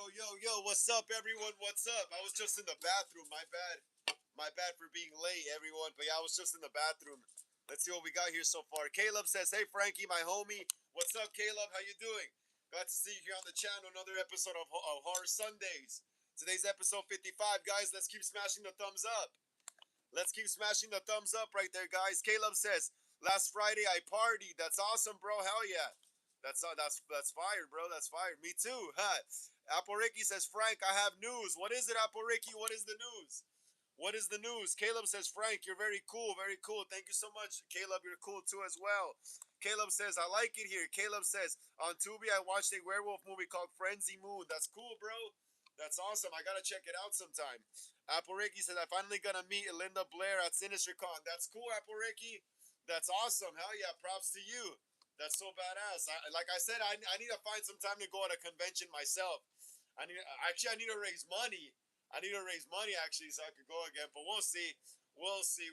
Yo, what's up, everyone? What's up? I was just in the bathroom. My bad. My bad for being late, everyone. But yeah, I was just in the bathroom. Let's see what we got here so far. Caleb says, "Hey, Frankie, my homie. What's up, Caleb? How you doing? Glad to see you here on the channel. Another episode of Horror Sundays. Today's episode 55, guys. Let's keep smashing the thumbs up. Let's keep smashing the thumbs up right there, guys. Caleb says, "Last Friday I partied. That's awesome, bro. Hell yeah. That's fire, bro. That's fire. Me too. Huh? Apple Ricky says, "Frank, I have news. What is it, Apple Ricky? What is the news? What is the news?" Caleb says, "Frank, you're very cool. Very cool. Thank you so much, Caleb. You're cool too as well." Caleb says, "I like it here." Caleb says, "On Tubi, I watched a werewolf movie called Frenzy Moon. That's cool, bro. That's awesome. I gotta check it out sometime." Apple Ricky says, "I finally gonna meet Linda Blair at SinisterCon. That's cool, Apple Ricky. That's awesome. Hell yeah. Props to you. That's so badass. Like I said, I need to find some time to go at a convention myself. I need to raise money. I need to raise money actually so I could go again. But we'll see. We'll see.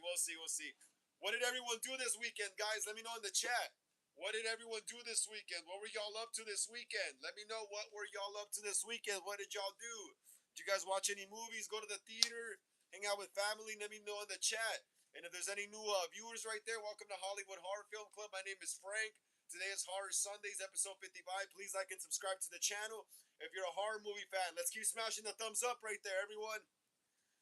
What did everyone do this weekend, guys? Let me know in the chat. What did everyone do this weekend? What were y'all up to this weekend? Let me know what were y'all up to this weekend. What did y'all do? Did you guys watch any movies? Go to the theater? Hang out with family? Let me know in the chat. And if there's any new viewers right there, welcome to Hollywood Horror Film Club. My name is Frank. Today is Horror Sundays, episode 55. Please like and subscribe to the channel. If you're a horror movie fan, let's keep smashing the thumbs up right there, everyone.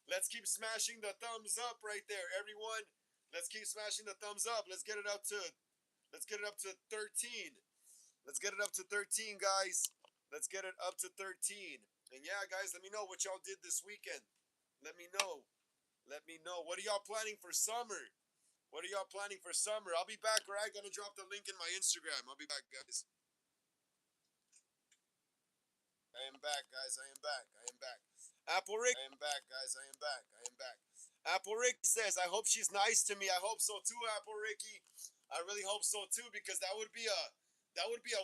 Let's keep smashing the thumbs up right there, everyone. Let's keep smashing the thumbs up. Let's get it up to 13. Let's get it up to 13, guys. Let's get it up to 13. And yeah, guys, let me know what y'all did this weekend. Let me know. Let me know. What are y'all planning for summer? What are y'all planning for summer? I'll be back, all right? Gonna drop the link in my Instagram. I'll be back, guys. I am back, guys. I am back. I am back. Apple Rick. I am back, guys. I am back. I am back. Apple Ricky says, "I hope she's nice to me." I hope so too, Apple Ricky. I really hope so too, because that would be a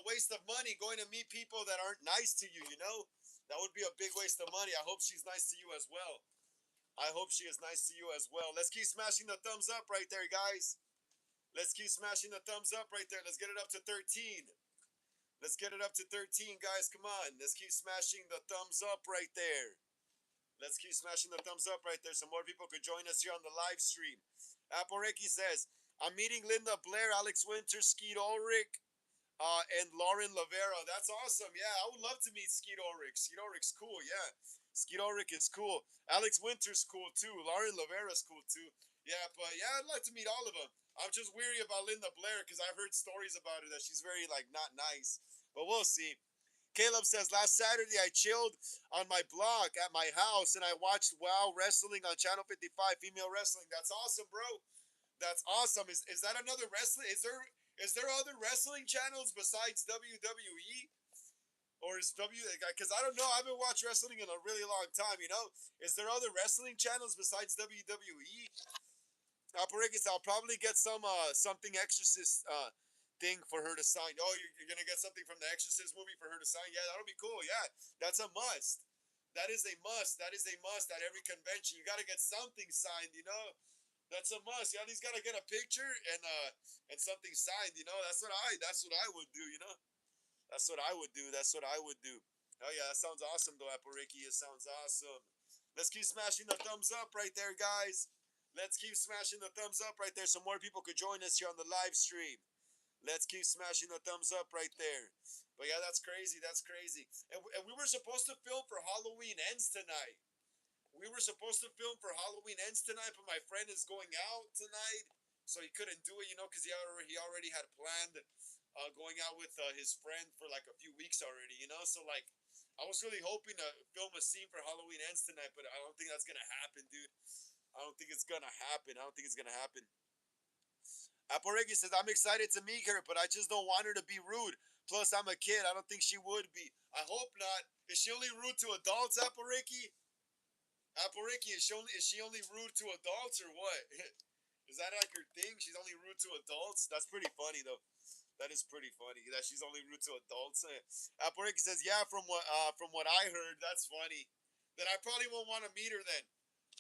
waste of money going to meet people that aren't nice to you. You know, that would be a big waste of money. I hope she's nice to you as well. I hope she is nice to you as well. Let's keep smashing the thumbs up right there, guys. Let's keep smashing the thumbs up right there. Let's get it up to 13. Let's get it up to 13, guys. Come on. Let's keep smashing the thumbs up right there. Let's keep smashing the thumbs up right there so more people could join us here on the live stream. Apple Ricky says, "I'm meeting Linda Blair, Alex Winter, Skeet Ulrich, and Lauren Lavera." That's awesome. Yeah, I would love to meet Skeet Ulrich. Skeet Ulrich's cool. Yeah, Skeet Ulrich is cool. Alex Winter's cool too. Lauren Lavera's cool too. Yeah, but yeah, I'd like to meet all of them. I'm just weary about Linda Blair because I've heard stories about her that she's very like not nice. But we'll see. Caleb says, "Last Saturday I chilled on my block at my house and I watched WoW Wrestling on Channel 55, female wrestling." That's awesome, bro. That's awesome. Is that another wrestling? Is there other wrestling channels besides WWE? Or is because I don't know. I haven't watched wrestling in a really long time, you know? Is there other wrestling channels besides WWE? Operakis, I'll probably get something Exorcist thing for her to sign. Oh, you're gonna get something from the Exorcist movie for her to sign? Yeah, that'll be cool. Yeah, that's a must. That is a must. That is a must at every convention. You gotta get something signed, you know? That's a must. You at least gotta get a picture and something signed, you know? That's what I would do, you know? That's what I would do. That's what I would do. Oh yeah, that sounds awesome though, Apple Ricky. It sounds awesome. Let's keep smashing the thumbs up right there, guys. Let's keep smashing the thumbs up right there so more people could join us here on the live stream. Let's keep smashing the thumbs up right there. But yeah, that's crazy. That's crazy. And we were supposed to film for Halloween Ends tonight. We were supposed to film for Halloween Ends tonight, but my friend is going out tonight, so he couldn't do it, you know, because he already had planned going out with his friend for like a few weeks already, you know. So like, I was really hoping to film a scene for Halloween Ends tonight, but I don't think that's gonna happen, dude. I don't think it's gonna happen. I don't think it's gonna happen. Aporegi says, "I'm excited to meet her, but I just don't want her to be rude. Plus, I'm a kid. I don't think she would be. I hope not. Is she only rude to adults, Aporegi? Aporiki, is she only rude to adults or what? Is that like her thing? She's only rude to adults? That's pretty funny though. That is pretty funny that she's only rude to adults. Aporiki says, "Yeah, from what I heard, that's funny. Then I probably won't want to meet her then.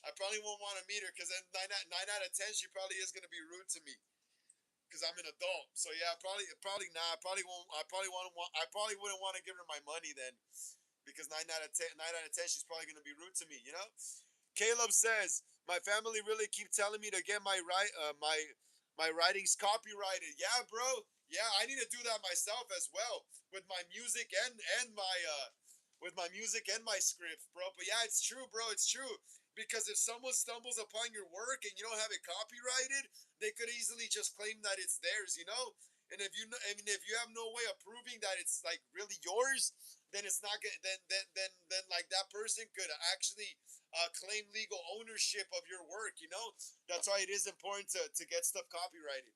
I probably won't want to meet her because then nine out of 10 she probably is gonna be rude to me because I'm an adult. So yeah, probably not. I probably won't. I probably wouldn't want to give her my money then. because 9 out of 10 she's probably gonna be rude to me, you know. Caleb says my family really keep telling me to get my writings copyrighted. Yeah, bro. Yeah, I need to do that myself as well with my music and my with my music and my script, bro. But yeah, it's true, bro. It's true. Because if someone stumbles upon your work and you don't have it copyrighted, they could easily just claim that it's theirs, you know? And if you know, I mean, if you have no way of proving that it's like really yours, then it's not good. Then like that person could actually claim legal ownership of your work. You know, that's why it is important to get stuff copyrighted.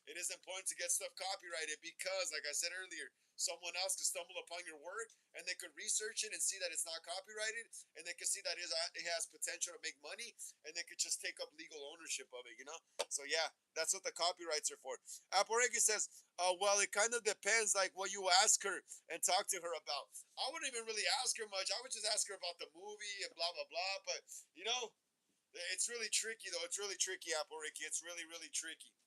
It is important to get stuff copyrighted because, like I said earlier, someone else could stumble upon your work and they could research it and see that it's not copyrighted, and they could see that it has potential to make money, and they could just take up legal ownership of it, you know? So, yeah, that's what the copyrights are for. Aporegi says, well, it kind of depends, like, what you ask her and talk to her about. I wouldn't even really ask her much. I would just ask her about the movie and blah, blah, blah. But, you know, it's really tricky, though. It's really tricky, Aporegi. It's really, really tricky.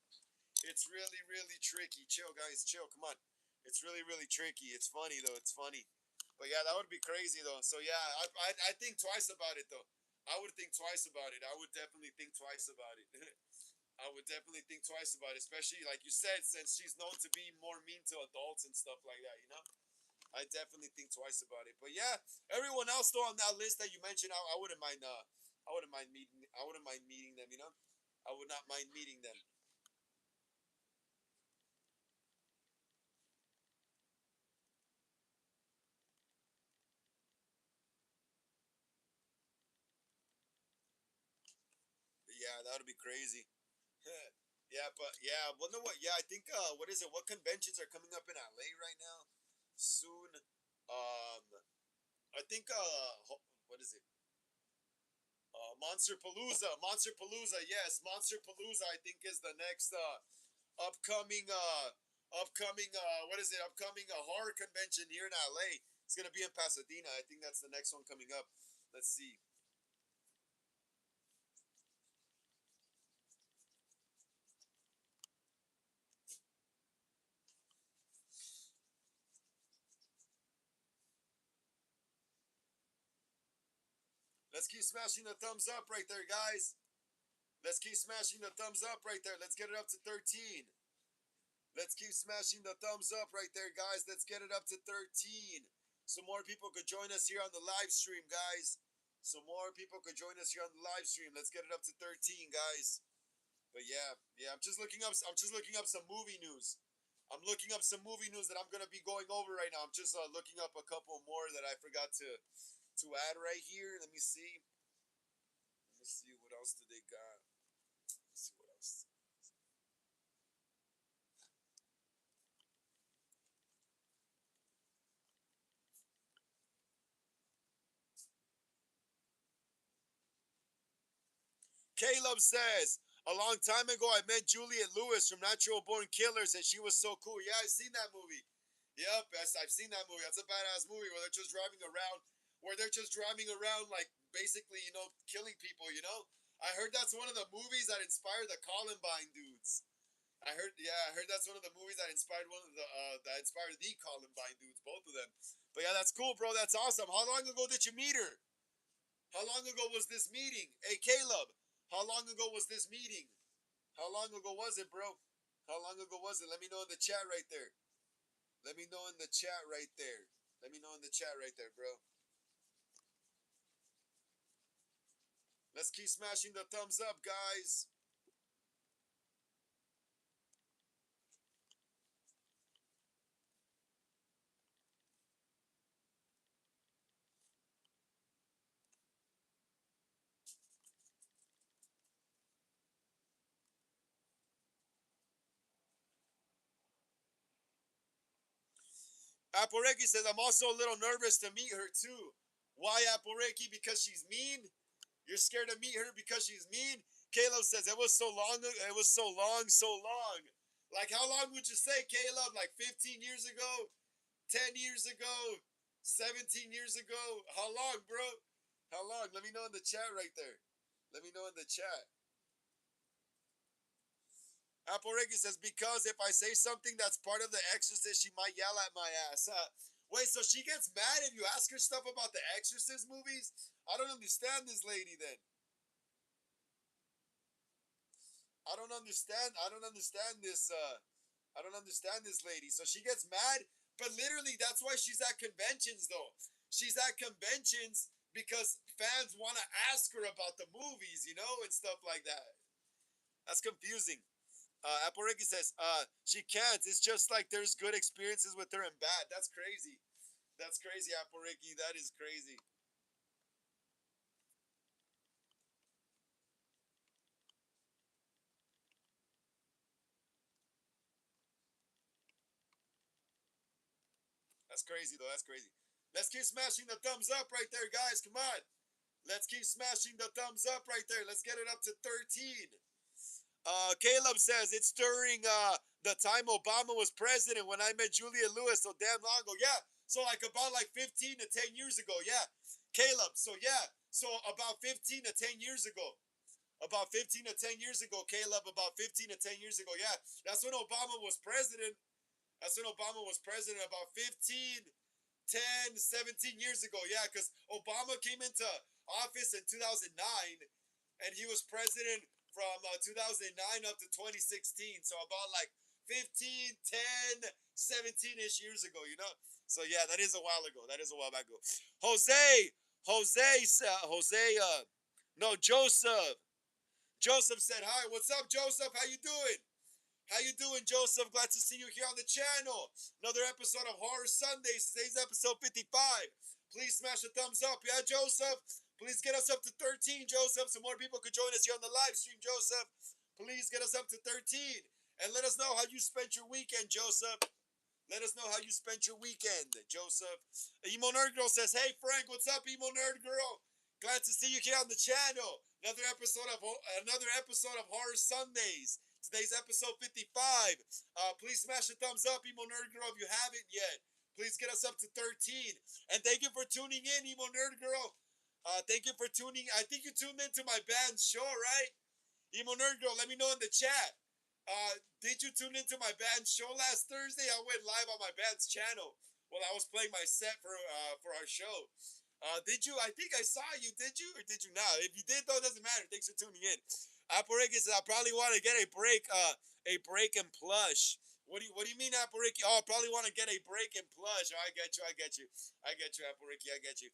It's really, really tricky. Chill, guys. Chill. Come on. It's really, really tricky. It's funny though. It's funny. But yeah, that would be crazy though. So yeah, I think twice about it though. I would think twice about it. I would definitely think twice about it. I would definitely think twice about it, especially like you said, since she's known to be more mean to adults and stuff like that. You know, I definitely think twice about it. But yeah, everyone else though on that list that you mentioned, I wouldn't mind. I wouldn't mind meeting. I wouldn't mind meeting them. You know, I would not mind meeting them. Yeah, that would be crazy. Yeah, but yeah, well, no, what? Yeah, I think what is it? What conventions are coming up in LA right now? Soon. I think what is it? Monster Palooza. Monster Palooza. Yes, Monster Palooza. I think is the next upcoming what is it? Upcoming horror convention here in LA. It's gonna be in Pasadena. I think that's the next one coming up. Let's see. Let's keep smashing the thumbs up right there, guys. Let's keep smashing the thumbs up right there. Let's get it up to 13. Let's keep smashing the thumbs up right there, guys. Let's get it up to 13. So more people could join us here on the live stream, guys. So more people could join us here on the live stream. Let's get it up to 13, guys. But yeah, yeah, I'm just looking up some movie news. I'm looking up some movie news that I'm gonna be going over right now. I'm just looking up a couple more that I forgot to add right here. Let me see. Let me see what else do they got. Let's see what else. Caleb says, a long time ago, I met Juliette Lewis from Natural Born Killers, and she was so cool. Yeah, I've seen that movie. Yep, I've seen that movie. That's a badass movie where they're just driving around, like basically, you know, killing people. You know, I heard that's one of the movies that inspired the Columbine dudes. I heard that's one of the movies that inspired the Columbine dudes, both of them. But yeah, that's cool, bro. That's awesome. How long ago did you meet her? How long ago was this meeting? Hey, Caleb, how long ago was this meeting? How long ago was it, bro? How long ago was it? Let me know in the chat right there. Let me know in the chat right there. Let me know in the chat right there, bro. Let's keep smashing the thumbs up, guys. Aporeki says, I'm also a little nervous to meet her, too. Why, Aporeki? Because she's mean? You're scared to meet her because she's mean? Caleb says, it was so long, it was so long, so long. Like, how long would you say, Caleb? Like 15 years ago? 10 years ago, 17 years ago. How long, bro? How long? Let me know in the chat right there. Let me know in the chat. Apple Ricky says, because if I say something that's part of the exorcist, she might yell at my ass. Wait, so she gets mad if you ask her stuff about the Exorcist movies? I don't understand this lady then. I don't understand. I don't understand this. I don't understand this lady. So she gets mad, but literally that's why she's at conventions though. She's at conventions because fans want to ask her about the movies, you know, and stuff like that. That's confusing. Apple Ricky says, she can't. It's just like there's good experiences with her and bad. That's crazy. That's crazy, Apple Ricky. That is crazy. That's crazy though. That's crazy. Let's keep smashing the thumbs up right there, guys. Come on. Let's keep smashing the thumbs up right there. Let's get it up to 13. Caleb says it's during the time Obama was president when I met Julia Lewis so damn long ago. Yeah. So like about like 15 to 10 years ago. Yeah. Caleb. So yeah. So about 15 to 10 years ago. About 15 to 10 years ago, Caleb. About 15 to 10 years ago. Yeah. That's when Obama was president. That's when Obama was president. About 15, 10, 17 years ago. Yeah. Because Obama came into office in 2009 and he was president from 2009 up to 2016. So about like 15, 10, 17-ish years ago, you know? So yeah, that is a while ago. That is a while ago. No, Joseph. Joseph said, hi, what's up, Joseph? How you doing? How you doing, Joseph? Glad to see you here on the channel. Another episode of Horror Sundays. Today's episode 55. Please smash a thumbs up. Yeah, Joseph? Please get us up to 13, Joseph, so more people could join us here on the live stream, Joseph. Please get us up to 13. And let us know how you spent your weekend, Joseph. Let us know how you spent your weekend, Joseph. Emo Nerd Girl says, hey, Frank, what's up, Emo Nerd Girl? Glad to see you here on the channel. Another episode of Horror Sundays. Today's episode 55. Please smash the thumbs up, Emo Nerd Girl, if you haven't yet. Please get us up to 13. And thank you for tuning in, Emo Nerd Girl. Thank you for tuning. I think you tuned into my band's show, right? Emo Nerd Girl, let me know in the chat. Did you tune into my band's show last Thursday? I went live on my band's channel while I was playing my set for our show. Did you? I think I saw you. Did you or did you not? If you did, though, it doesn't matter. Thanks for tuning in. Appariki says I probably want to get a break in plush. What do you mean, Appariki? Oh, I probably want to get a break in plush. Oh, I get you. I get you. I get you, Appariki. I get you.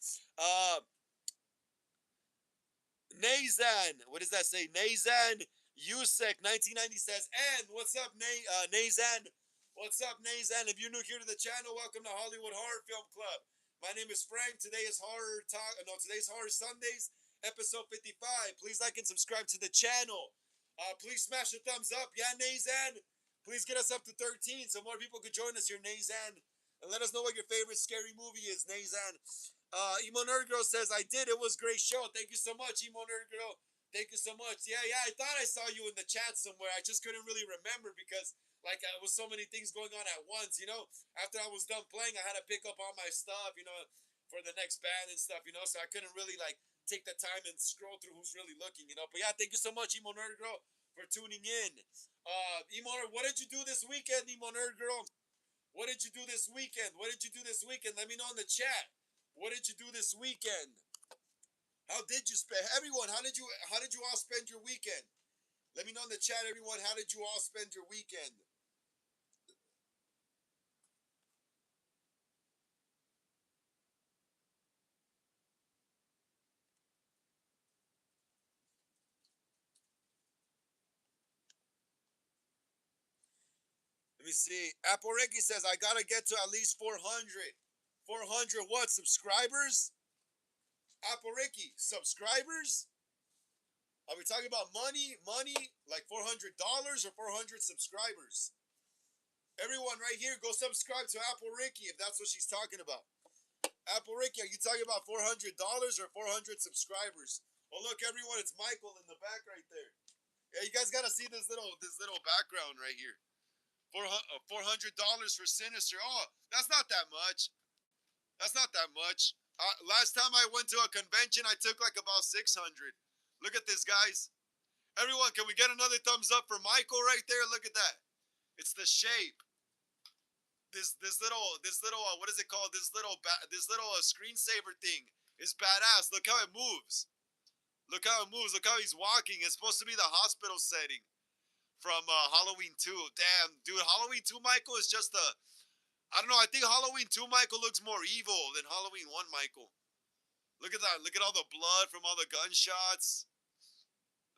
Nazan. What does that say? Nazan Yusek 1990 says, and what's up, Nazan? What's up, Nazan? If you're new here to the channel, welcome to Hollywood Horror Film Club. My name is Frank. Today is today's Horror Sundays, episode 55. Please like and subscribe to the channel. Please smash the thumbs up. Yeah, Nazan. Please get us up to 13 so more people could join us here, Nazan. And let us know what your favorite scary movie is, Nazan. Emo Nerd Girl says, I did. It was a great show. Thank you so much, Emo Nerd Girl. Thank you so much. Yeah, I thought I saw you in the chat somewhere. I just couldn't really remember because, like, it was so many things going on at once, you know? After I was done playing, I had to pick up all my stuff, you know, for the next band and stuff, you know? So I couldn't really, like, take the time and scroll through who's really looking, you know? But yeah, thank you so much, Emo Nerd Girl, for tuning in. What did you do this weekend, Emo Nerd Girl? What did you do this weekend? What did you do this weekend? Let me know in the chat. What did you do this weekend? How did you spend everyone? How did you all spend your weekend? Let me know in the chat, everyone. How did you all spend your weekend? Let me see. Apple Ricky says I gotta get to at least 400. 400 what? Subscribers? Apple Ricky, subscribers? Are we talking about money? Money? Like $400 or 400 subscribers? Everyone right here, go subscribe to Apple Ricky if that's what she's talking about. Apple Ricky, are you talking about $400 or 400 subscribers? Oh look, everyone, it's Michael in the back right there. Yeah, you guys gotta see this little background right here. $400 for Sinister. Oh, that's not that much. That's not that much. Last time I went to a convention, I took like about 600. Look at this, guys. Everyone, can we get another thumbs up for Michael right there? Look at that. It's the shape. this little what is it called? This little screensaver thing is badass. Look how it moves. Look how it moves. Look how he's walking. It's supposed to be the hospital setting from Halloween 2. Damn, dude, Halloween 2 Michael is just a I don't know. I think Halloween 2 Michael looks more evil than Halloween 1 Michael. Look at that. Look at all the blood from all the gunshots.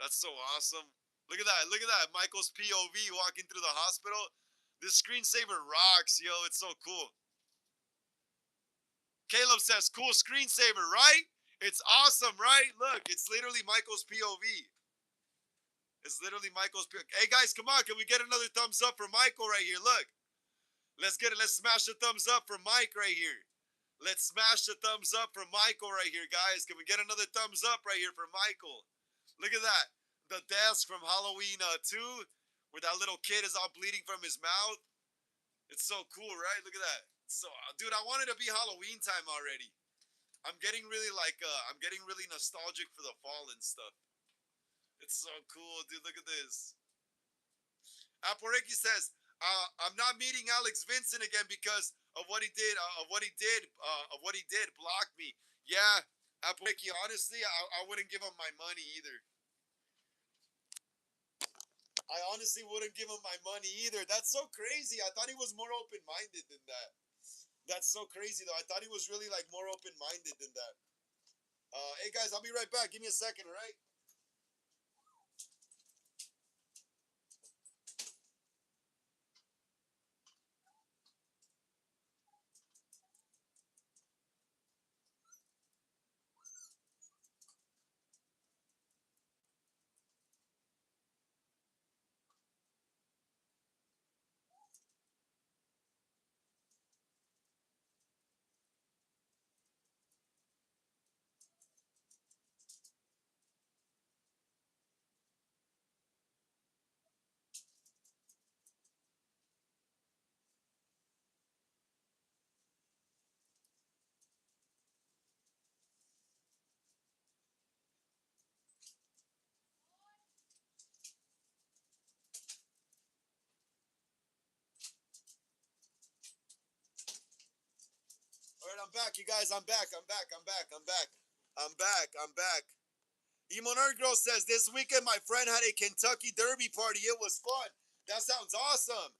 That's so awesome. Look at that. Look at that. Michael's POV walking through the hospital. This screensaver rocks, yo. It's so cool. Caleb says, cool screensaver, right? It's awesome, right? Look, it's literally Michael's POV. It's literally Michael's POV. Hey, guys, come on. Can we get another thumbs up for Michael right here? Look. Let's get it. Let's smash the thumbs up for Mike right here. Let's smash the thumbs up for Michael right here, guys. Can we get another thumbs up right here for Michael? Look at that. The desk from Halloween 2, where that little kid is all bleeding from his mouth. It's so cool, right? Look at that. So, dude, I wanted to be Halloween time already. I'm getting really I'm getting really nostalgic for the fall and stuff. It's so cool, dude. Look at this. Aporeki says, I'm not meeting Alex Vincent again because of what he did. Of what he did. Block me. Yeah, Aporeki. Honestly, I wouldn't give him my money either. I honestly wouldn't give him my money either. That's so crazy. I thought he was more open minded than that. That's so crazy though. I thought he was really like more open minded than that. Hey guys, I'll be right back. Give me a second, all right? All right, I'm back, you guys. I'm back. I'm back. I'm back. I'm back. I'm back. I'm back. Emo Nerd Girl says this weekend my friend had a Kentucky Derby party. It was fun. That sounds awesome.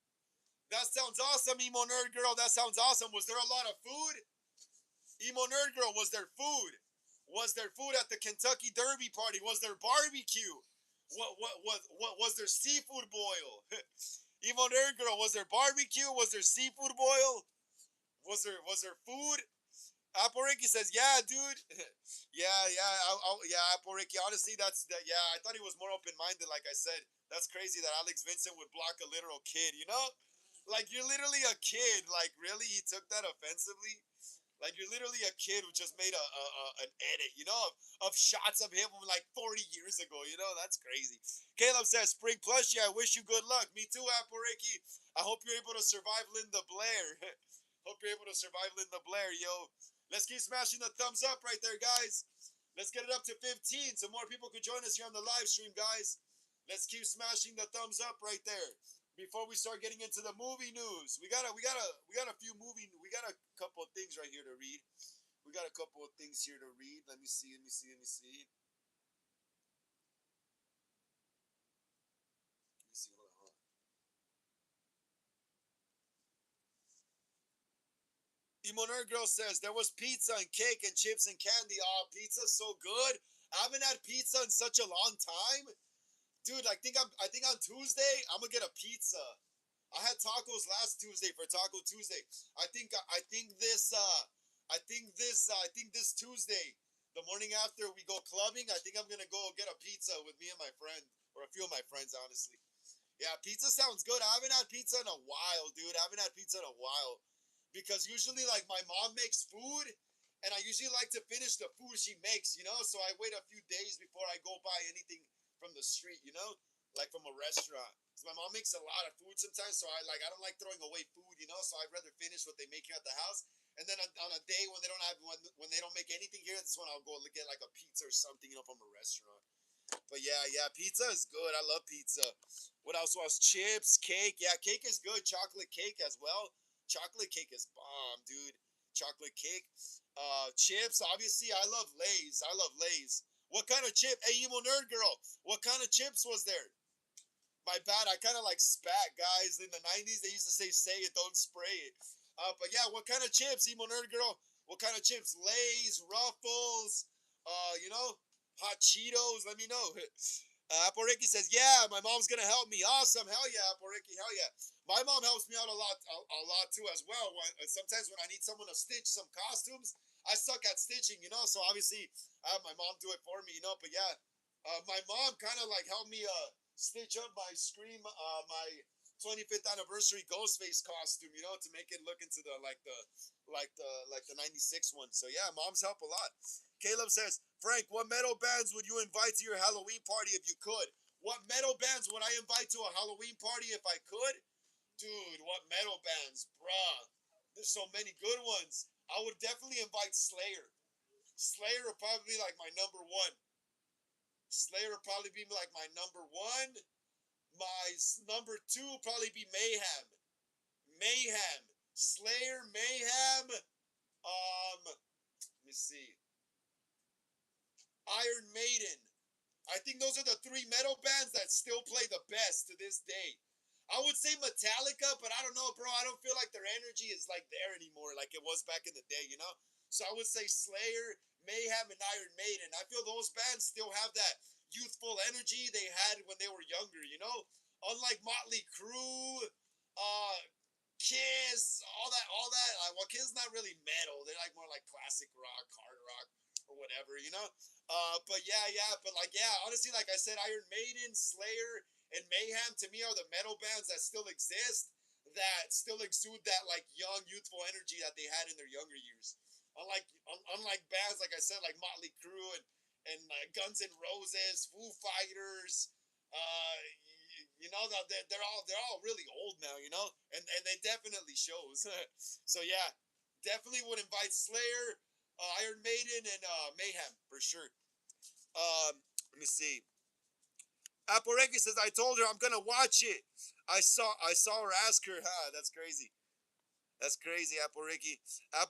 That sounds awesome, Emo Nerd Girl. That sounds awesome. Was there a lot of food? Emo Nerd Girl, was there food? Was there food at the Kentucky Derby party? Was there barbecue? What was there seafood boil? Emo Nerd Girl, was there barbecue? Was there seafood boil? Was there food? Apple Ricky says, "Yeah, dude. yeah. Yeah, Apple Ricky. Honestly, that's that. Yeah, I thought he was more open minded. Like I said, that's crazy that Alex Vincent would block a literal kid. You know, like you're literally a kid. Like really, he took that offensively. Like you're literally a kid who just made an edit. You know, of shots of him from like 40 years ago. You know, that's crazy." Caleb says, "Spring plushie. I wish you good luck. Me too, Apple Ricky. I hope you're able to survive Linda Blair. Hope you're able to survive Linda Blair, yo." Let's keep smashing the thumbs up right there, guys. Let's get it up to 15 so more people could join us here on the live stream, guys. Let's keep smashing the thumbs up right there. Before we start getting into the movie news, we got a few we got a couple of things right here to read. We got a couple of things here to read. Let me see. Let me see. Let me see. Let me see. Hold on. Emo Nerd Girl says there was pizza and cake and chips and candy. Oh, pizza's so good. I haven't had pizza in such a long time. Dude, I think on Tuesday I'm gonna get a pizza. I had tacos last Tuesday for Taco Tuesday. I think this Tuesday, the morning after we go clubbing, I think I'm gonna go get a pizza with me and my friend, or a few of my friends, honestly. Yeah, pizza sounds good. I haven't had pizza in a while, dude. I haven't had pizza in a while because usually like my mom makes food, and I usually like to finish the food she makes, you know. So I wait a few days before I go buy anything from the street, you know, like from a restaurant. So my mom makes a lot of food sometimes, so I don't like throwing away food, you know. So I'd rather finish what they make here at the house, and then on a day when they don't have when they don't make anything here, that's when I'll go get like a pizza or something, you know, from a restaurant. But yeah, pizza is good. I love pizza. What else was chips, cake? Yeah, cake is good. Chocolate cake as well. Chocolate cake is bomb, dude. Chocolate cake. Chips, obviously. I love Lay's. I love Lay's. What kind of chip? Hey, emo nerd girl. What kind of chips was there? My bad. I kind of like spat, guys. In the 90s, they used to say it, don't spray it. But yeah, what kind of chips, emo nerd girl? What kind of chips? Lay's, Ruffles, hot Cheetos. Let me know. Apple Ricky says, yeah, my mom's gonna help me. Awesome. Hell yeah, Apple Ricky. Hell yeah. My mom helps me out a lot too as well. Sometimes when I need someone to stitch some costumes, I suck at stitching, so obviously I have my mom do it for me, But yeah, my mom kind of like helped me stitch up my my 25th anniversary Ghostface costume, to make it look into the 96 one. So yeah, moms help a lot. Caleb says, Frank, what metal bands would you invite to your Halloween party if you could? What metal bands would I invite to a Halloween party if I could? Dude, what metal bands? Bruh. There's so many good ones. I would definitely invite Slayer. Slayer would probably be like my number one. Slayer would probably be like my number one. My number two would probably be Mayhem. Mayhem. Slayer, Mayhem. Let me see. Iron Maiden. I think those are the three metal bands that still play the best to this day. I would say Metallica, but I don't know, bro. I don't feel like their energy is like there anymore, like it was back in the day. So I would say Slayer, Mayhem, and Iron Maiden. I feel those bands still have that youthful energy they had when they were younger. Unlike Motley Crue, Kiss, all that. Well, Kiss is not really metal. They're like more like classic rock, hard rock, or whatever. But yeah, honestly, like I said, Iron Maiden, Slayer, and Mayhem to me are the metal bands that still exist, that still exude that like young, youthful energy that they had in their younger years. Unlike bands like I said, like Motley Crue and Guns N' Roses, Foo Fighters, uh, they're all really old now, and they definitely shows. So yeah, definitely would invite Slayer, Iron Maiden, and Mayhem for sure. Let me see. Aporeki says, I told her I'm gonna watch it. I saw her ask her, that's crazy. That's crazy, Aporeki.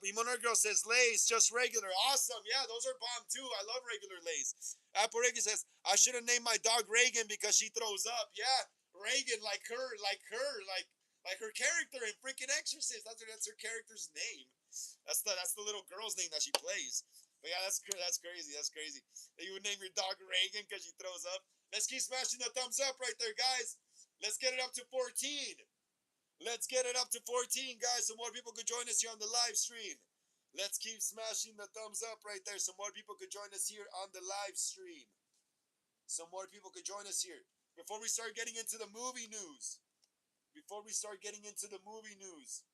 Imonar Girl says, Lay's, just regular. Awesome. Yeah, those are bomb too. I love regular Lay's. Aporeki says, I should have named my dog Reagan because she throws up. Yeah, Reagan, like her character in freaking Exorcist. That's her character's name. That's the little girl's name that she plays. But yeah, that's crazy. That's crazy. That you would name your dog Reagan because she throws up. Let's keep smashing the thumbs up right there, guys. Let's get it up to 14. Let's get it up to 14, guys, so more people could join us here on the live stream. Let's keep smashing the thumbs up right there so more people could join us here on the live stream. So more people could join us here. Before we start getting into the movie news. Before we start getting into the movie news.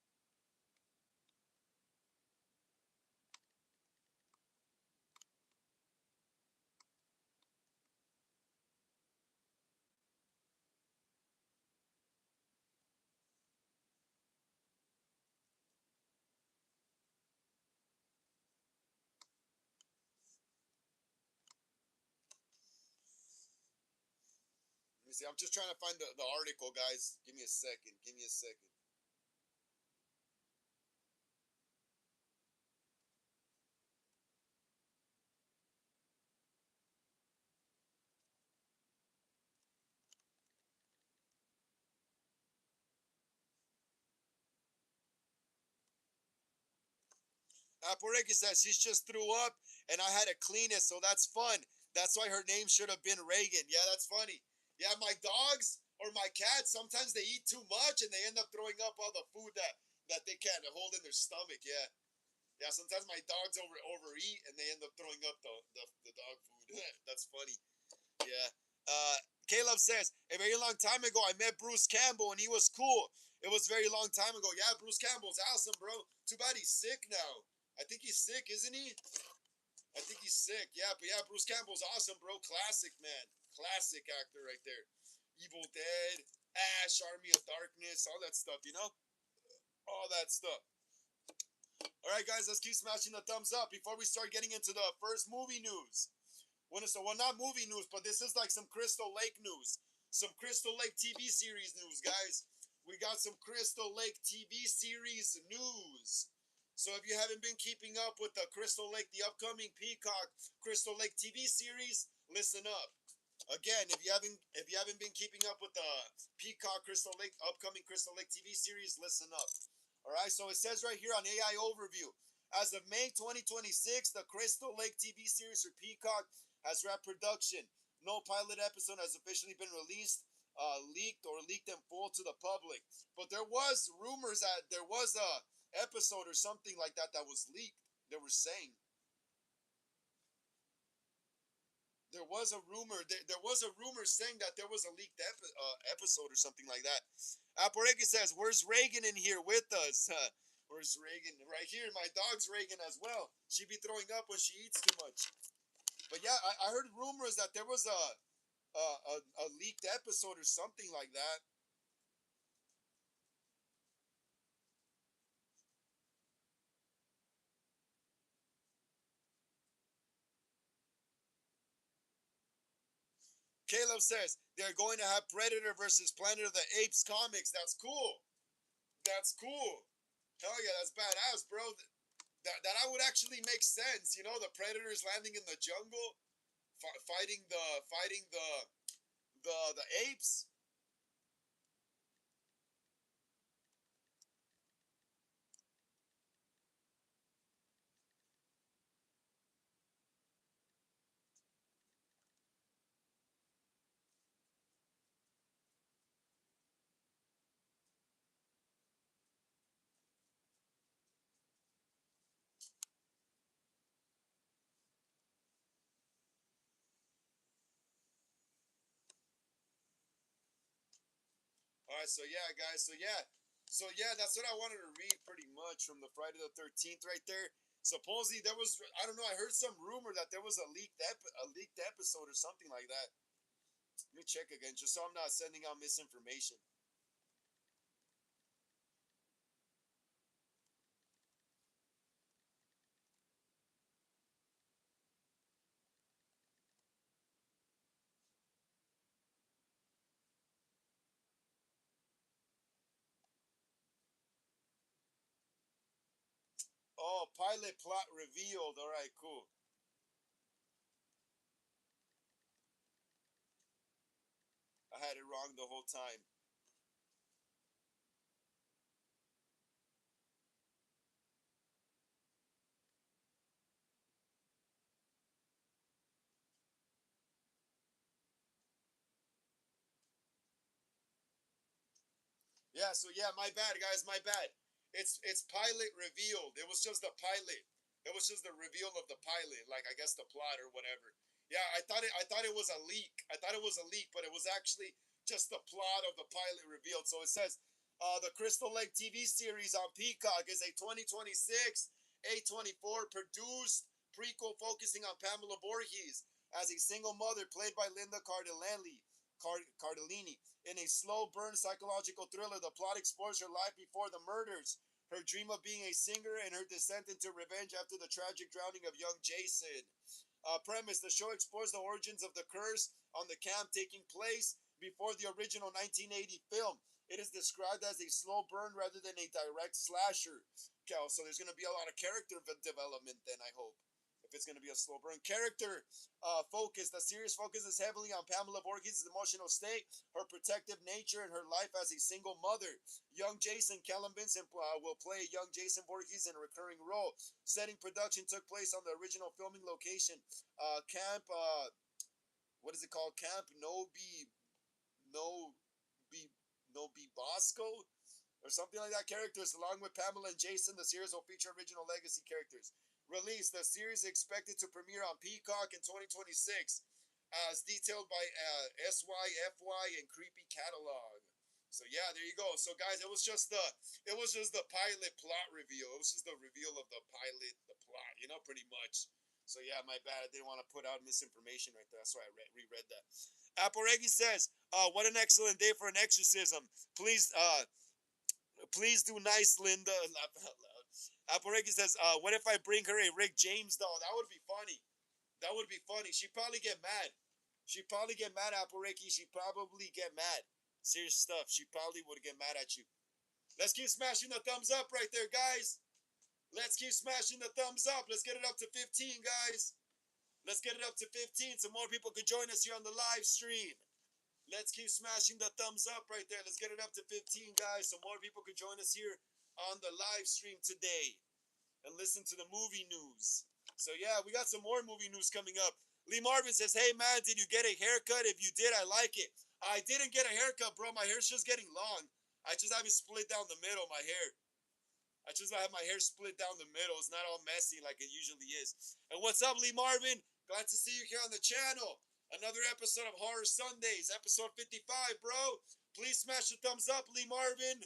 Let me see. I'm just trying to find the article, guys. Give me a second. Give me a second. Aporeki says she just threw up and I had to clean it, so that's fun. That's why her name should have been Reagan. Yeah, that's funny. Yeah, my dogs or my cats, sometimes they eat too much and they end up throwing up all the food that they can't hold in their stomach. Yeah. Yeah, sometimes my dogs overeat and they end up throwing up the dog food. That's funny. Yeah. Caleb says, a very long time ago, I met Bruce Campbell and he was cool. It was a very long time ago. Yeah, Bruce Campbell's awesome, bro. Too bad he's sick now. I think he's sick, isn't he? I think he's sick. Yeah, but yeah, Bruce Campbell's awesome, bro. Classic, man. Classic actor right there. Evil Dead, Ash, Army of Darkness, all that stuff. All that stuff. All right, guys, let's keep smashing the thumbs up before we start getting into the first movie news. Well, not movie news, but this is like some Crystal Lake news. Some Crystal Lake TV series news, guys. We got some Crystal Lake TV series news. So if you haven't been keeping up with the Crystal Lake, the upcoming Peacock Crystal Lake TV series, listen up. Again, if you haven't been keeping up with the Peacock Crystal Lake upcoming Crystal Lake TV series, listen up. All right, so it says right here on AI Overview, as of May 2026, the Crystal Lake TV series for Peacock has wrapped production. No pilot episode has officially been released, leaked in full to the public. But there was rumors that there was a episode or something like that that was leaked. They were saying there was a rumor saying that there was a leaked episode or something like that. Aporeki says, "Where's Reagan in here with us?" Where's Reagan? Right here. My dog's Reagan as well. She be throwing up when she eats too much. But yeah, I heard rumors that there was a leaked episode or something like that. Caleb says they're going to have Predator versus Planet of the Apes comics. That's cool. That's cool. Hell yeah, that's badass, bro. That would actually make sense. You know, the predators landing in the jungle, fighting the apes. All right, so yeah, guys, so yeah, that's what I wanted to read pretty much from the Friday the 13th right there. Supposedly there was, I don't know, I heard some rumor that there was a leaked episode or something like that. Let me check again, just so I'm not sending out misinformation. Oh, pilot plot revealed. All right, cool. I had it wrong the whole time. Yeah, so yeah, my bad, guys, my bad. It's pilot revealed. It was just the pilot. It was just the reveal of the pilot, like I guess the plot or whatever. Yeah, I thought it was a leak. I thought it was a leak, but it was actually just the plot of the pilot revealed. So it says, the Crystal Lake TV series on Peacock is a 2026 A24 produced prequel focusing on Pamela Voorhees as a single mother played by Linda Cardellini. In a slow burn psychological thriller, the plot explores her life before the murders, her dream of being a singer, and her descent into revenge after the tragic drowning of young Jason. Premise: the show explores the origins of the curse on the camp taking place before the original 1980 film. It is described as a slow burn rather than a direct slasher. Okay, so there's going to be a lot of character development then, I hope. If it's going to be a slow burn. Character focus. The series focuses heavily on Pamela Voorhees' emotional state, her protective nature, and her life as a single mother. Young Jason, Callum Vincent will play young Jason Voorhees in a recurring role. Setting production took place on the original filming location, Camp. What is it called? Camp No Be No Be Bosco or something like that. Characters along with Pamela and Jason. The series will feature original legacy characters. Release: the series is expected to premiere on Peacock in 2026, as detailed by SYFY and Creepy Catalog. So yeah, there you go. So guys, it was just the pilot plot reveal. It was just the reveal of the pilot, the plot, pretty much. So yeah, my bad. I didn't want to put out misinformation right there. That's why I reread that. Aporegi says, "What an excellent day for an exorcism. Please do nice, Linda." Aporegi says, "What if I bring her a Rick James doll? That would be funny. That would be funny. She'd probably get mad. She'd probably get mad, Aporeki. She'd probably get mad. Serious stuff. She probably would get mad at you. Let's keep smashing the thumbs up right there, guys. Let's keep smashing the thumbs up. Let's get it up to 15, guys. Let's get it up to 15 so more people could join us here on the live stream. Let's keep smashing the thumbs up right there. Let's get it up to 15, guys, so more people could join us here on the live stream today and listen to the movie news. So, yeah, we got some more movie news coming up. Lee Marvin says, hey, man, did you get a haircut? If you did, I like it. I didn't get a haircut, bro. My hair's just getting long. I just have it split down the middle, my hair. I just have my hair split down the middle. It's not all messy like it usually is. And what's up, Lee Marvin? Glad to see you here on the channel. Another episode of Horror Sundays, episode 55, bro. Please smash the thumbs up, Lee Marvin.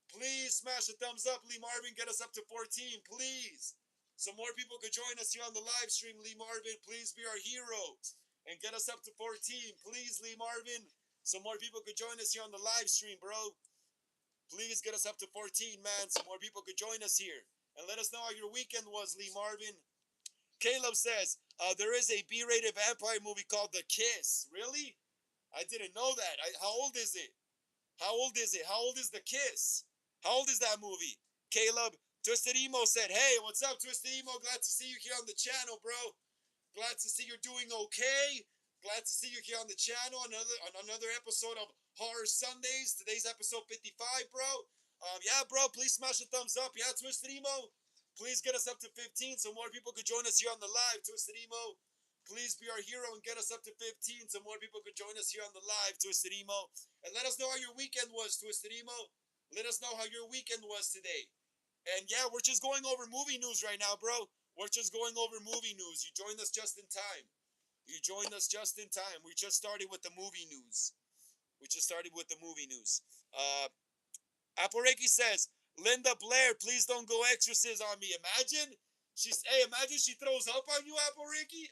Please smash the thumbs up, Lee Marvin. Get us up to 14, please. So more people could join us here on the live stream, Lee Marvin. Please be our hero and get us up to 14, please, Lee Marvin. So more people could join us here on the live stream, bro. Please get us up to 14, man, so more people could join us here. And let us know how your weekend was, Lee Marvin. Caleb says, there is a B-rated vampire movie called The Kiss. Really? I didn't know that. How old is it? How old is it? How old is The Kiss? How old is that movie? Caleb, Twisted Emo said, hey, what's up, Twisted Emo? Glad to see you here on the channel, bro. Glad to see you're doing okay. Glad to see you here on the channel. Another episode of Horror Sundays. Today's episode 55, bro. Yeah, bro, please smash the thumbs up. Yeah, Twisted Emo. Please get us up to 15 so more people could join us here on the live, Twisted Emo. Please be our hero and get us up to 15 so more people could join us here on the live, Twisted Emo. And let us know how your weekend was, Twisted Emo. Let us know how your weekend was today. And yeah, we're just going over movie news right now, bro. We're just going over movie news. You joined us just in time. You joined us just in time. We just started with the movie news. Apple Reiki says, Linda Blair, please don't go exorcist on me. Imagine she throws up on you, Apple Reiki.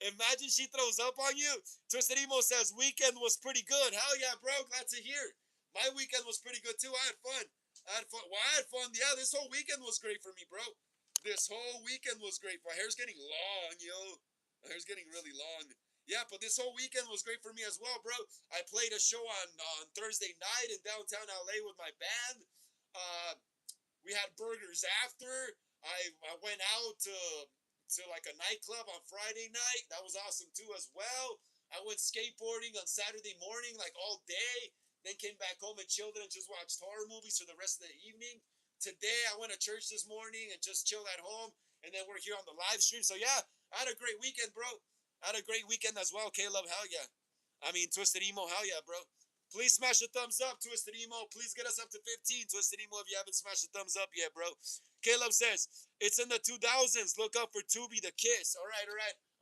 Imagine she throws up on you. Twisted Emo says, weekend was pretty good. Hell yeah, bro. Glad to hear. My weekend was pretty good too. I had fun. Well, I had fun. Yeah, this whole weekend was great for me, bro. This whole weekend was great. My hair's getting long, yo. My hair's getting really long. Yeah, but this whole weekend was great for me as well, bro. I played a show on Thursday night in downtown LA with my band. We had burgers after. I went out to like a nightclub on Friday night. That was awesome too as well. I went skateboarding on Saturday morning, like all day. Then came back home and chilled and just watched horror movies for the rest of the evening. Today I went to church this morning and just chilled at home. And then we're here on the live stream. So yeah, I had a great weekend, bro. I had a great weekend as well. Caleb, hell yeah. I mean, Twisted Emo, hell yeah, bro. Please smash the thumbs up, Twisted Emo. Please get us up to 15, Twisted Emo, if you haven't smashed the thumbs up yet, bro. Caleb says, it's in the 2000s. Look up for Tubi the Kiss. All right.